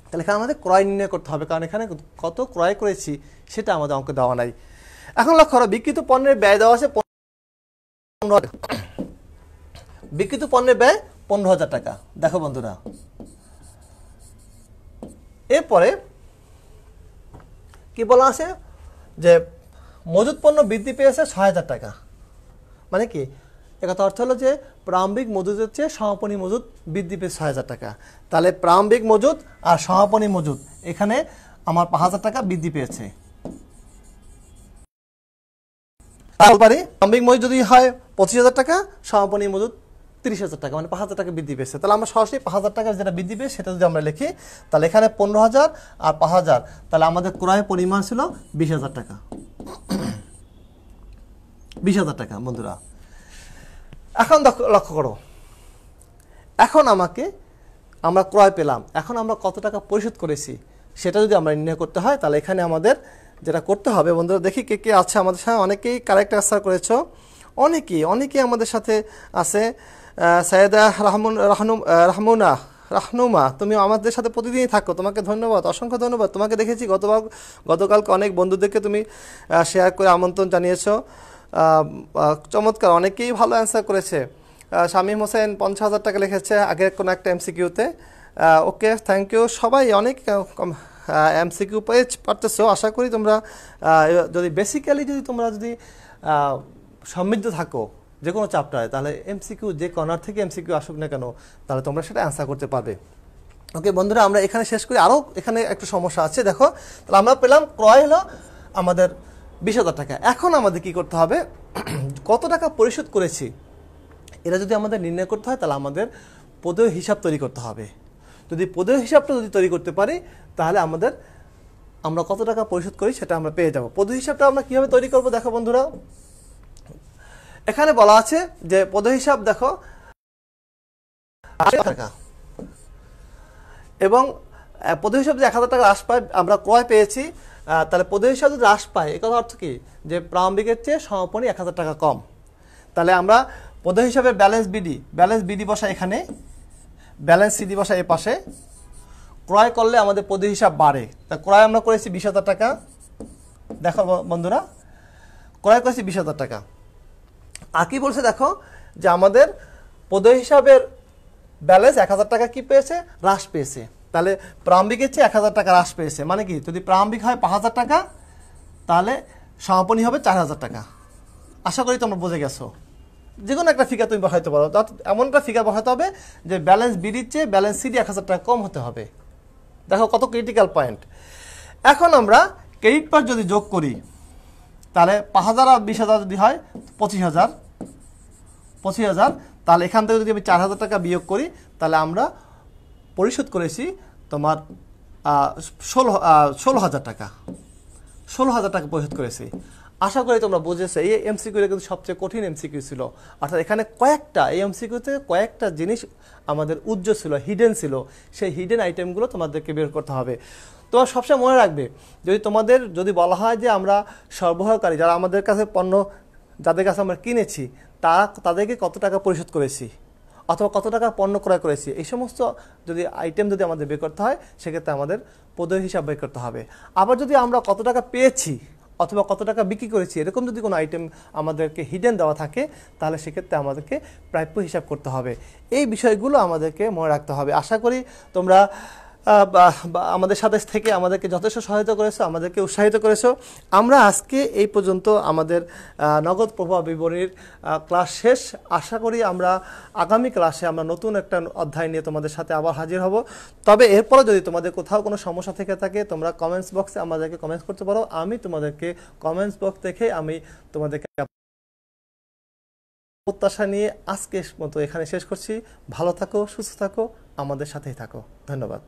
তাহলে এখানে আমাদের ক্রয় নির্ণয় করতে হবে, কারণ এখানে কত ক্রয় করেছি সেটা আমাদের অঙ্ক দেওয়া নাই। এখন লক্ষ্য করো, বিক্রিত পণ্যের ব্যয় দেওয়া আছে 15,000, বিক্রিত পণ্যের ব্যয় 15,000 টাকা। দেখো বন্ধুরা, এরপরে কি বলা আছে যে মজুদ পণ্য বৃদ্ধি পেয়েছে 6,000 টাকা। মানে কি, একথা অর্থ হলো যে প্রারম্ভিক মজুদের চেয়ে সমাপনী মজুদ বৃদ্ধি পেয়েছে 6,000 টাকা। তাহলে প্রারম্ভিক মজুদ আর সমাপনী মজুদ এখানে আমার 5,000 টাকা বৃদ্ধি পেয়েছে। প্রারম্ভিক মজুদ যদি হয় 25,000 টাকা, সমাপনী মজুদ 30,000 টাকা, মানে 5,000 টাকা বৃদ্ধি পেয়েছে। তাহলে আমরা সরাসরি 5,000 টাকা যেটা বৃদ্ধি পেয়েছে সেটা যদি আমরা লিখি, তাহলে এখানে 15,000 আর 5,000, তাহলে আমাদের ক্রয়ের পরিমাণ ছিল 20,000 টাকা। 20,000 টাকা বন্ধুরা। এখন লক্ষ্য করো, এখন আমরা ক্রয় পেলাম, এখন আমরা কত টাকা পরিশোধ করেছি সেটা যদি আমরা নির্ণয় করতে হয়, তাহলে এখানে আমাদের যেটা করতে হবে, বন্ধুরা দেখি কে কে আছে আমাদের সাথে। অনেকেই কারেক্ট আনসার করেছো, অনেকেই আমাদের সাথে আছে। সাইয়েদা রাহনুমা, তুমি আমাদের সাথে প্রতিদিনই থাকো, তোমাকে ধন্যবাদ, অসংখ্য ধন্যবাদ। তোমাকে দেখেছি গতকালকে অনেক বন্ধুদেরকে তুমি শেয়ার করে আমন্ত্রণ জানিয়েছো, চমৎকার, অনেকেই ভালো অ্যান্সার করেছে। শামীম হোসেন 50,000 টাকা লিখেছে আগের কোনো একটা এমসিকিউতে। ওকে, থ্যাংক ইউ। সবাই অনেক এমসিকিউ পারতেছো। আশা করি তোমরা যদি তোমরা সমৃদ্ধ থাকো যে কোনো চ্যাপ্টারে, তাহলে এমসিকিউ যে কর্নার থেকে এমসিকিউ আসুক না কেন, তাহলে তোমরা সেটা অ্যান্সার করতে পারবে। ওকে বন্ধুরা, আমরা এখানে শেষ করি। আরও এখানে একটা সমস্যা আছে, দেখো। তাহলে আমরা পেলাম ক্রয় হলো আমাদের 20,000 টাকা। এখন আমাদের কি করতে হবে, কত টাকা পরিশোধ করেছি এটা যদি আমাদের নির্ণয় করতে হয়, তাহলে আমাদের পদেয় হিসাব তৈরি করতে হবে। যদি পদেয় হিসাবটা তৈরি করতে পারি, তাহলে আমরা কত টাকা পরিশোধ করি সেটা আমরা পেয়ে যাব। পদেয় হিসাবটা আমরা কীভাবে তৈরি করব, দেখো বন্ধুরা, এখানে বলা আছে যে পদেয় হিসাব দেখো টাকা, এবং পদেয় হিসাব যে 1,000 টাকা হ্রাস পায়, আমরা ক্রয় পেয়েছি, তাহলে পদেয় হিসাব যদি হ্রাস পায়, এ কথা অর্থ কি, যে প্রারম্ভিকের চেয়ে সমাপনী 1,000 টাকা কম। তাহলে আমরা পদ হিসাবে ব্যালেন্স বিডি বসা এখানে, ব্যালেন্স সিডি বসা এ পাশে। ক্রয় করলে আমাদের পদ হিসাব বাড়ে। তা ক্রয় আমরা করেছি 20,000 টাকা। দেখো বন্ধুরা, ক্রয় করেছি 20,000 টাকা। আর কি বলছে দেখো, যে আমাদের পদ হিসাবের ব্যালেন্স 1,000 টাকা কি পেয়েছে, হ্রাস পেয়েছে। তাহলে প্রারম্ভিকের চেয়ে 1,000 টাকা হ্রাস পেয়েছে। মানে কি, যদি প্রারম্ভিক হয় 5,000 টাকা, তাহলে সমাপনী হবে 4,000 টাকা। আশা করি তোমরা বুঝে গেছো। যে কোনো একটা ফিগার তুমি বসাইতে পারো, এমন একটা ফিগার বসাতে হবে যে ব্যালেন্স বিডির চেয়ে ব্যালেন্স সিডি 1,000 টাকা কম হতে হবে। দেখো কত ক্রিটিক্যাল পয়েন্ট। এখন আমরা ক্রেডিট পার্ট যদি যোগ করি, তাহলে 5,000 আর 20,000 যদি হয় 25,000, তাহলে এখান থেকে যদি আমি 4,000 টাকা বিয়োগ করি, তাহলে আমরা পরিশোধ করেছি তোমার 16,000 টাকা। 16,000 টাকা পরিশোধ করেছি। আশা করি তোমরা বুঝেছো। এই এমসিকিউটা কিন্তু সবচেয়ে কঠিন এমসিকিউ ছিল। অর্থাৎ এখানে এই এমসিকিউতে কয়েকটা জিনিস আমাদের উজ্জ্বল ছিল, হিডেন ছিল। সেই হিডেন আইটেমগুলো তোমাদেরকে বের করতে হবে। তোমার সবসময় মনে রাখবে, যদি বলা হয় যে আমরা সরবরাহকারী, যারা আমাদের কাছে পণ্য, যাদের কাছে আমরা কিনেছি, তাদেরকে কত টাকা পরিশোধ করেছি, অথবা কত টাকা পণ্য ক্রয় করেছি, এই সমস্ত আইটেম যদি আমাদের বের করতে হয়, সেক্ষেত্রে আমাদের পদ হিসাব বের করতে হবে। আবার যদি আমরা কত টাকা পেয়েছি অথবা কত টাকা বিক্রি করেছি, এরকম যদি কোনো আইটেম আমাদেরকে হিডেন দেওয়া থাকে, তাহলে সেক্ষেত্রে আমাদেরকে প্রাপ্য হিসাব করতে হবে। এই বিষয়গুলো আমাদেরকে মনে রাখতে হবে। আশা করি তোমরা আমাদের সাথে থেকে আমাদেরকে যথেষ্ট সহায়তা করেছো, আমাদেরকে উৎসাহিত করেছো। আমরা আজকে এই পর্যন্ত আমাদের নগদ প্রবাহ বিবরণীর ক্লাস শেষ। আশা করি আমরা আগামী ক্লাসে আমরা নতুন একটা অধ্যায় নিয়ে তোমাদের সাথে আবার হাজির হব। তবে এরপরে যদি তোমাদের কোথাও কোনো সমস্যা থেকে থাকে, তোমরা কমেন্টস বক্সে আমাদেরকে কমেন্টস করতে পারো। আমি তোমাদেরকে কমেন্টস বক্স দেখে আমি তোমাদেরকে প্রত্যাশা নিয়ে আজকের মতো এখানে শেষ করছি। ভালো থাকো, সুস্থ থাকো, আমাদের সাথেই থাকো। ধন্যবাদ।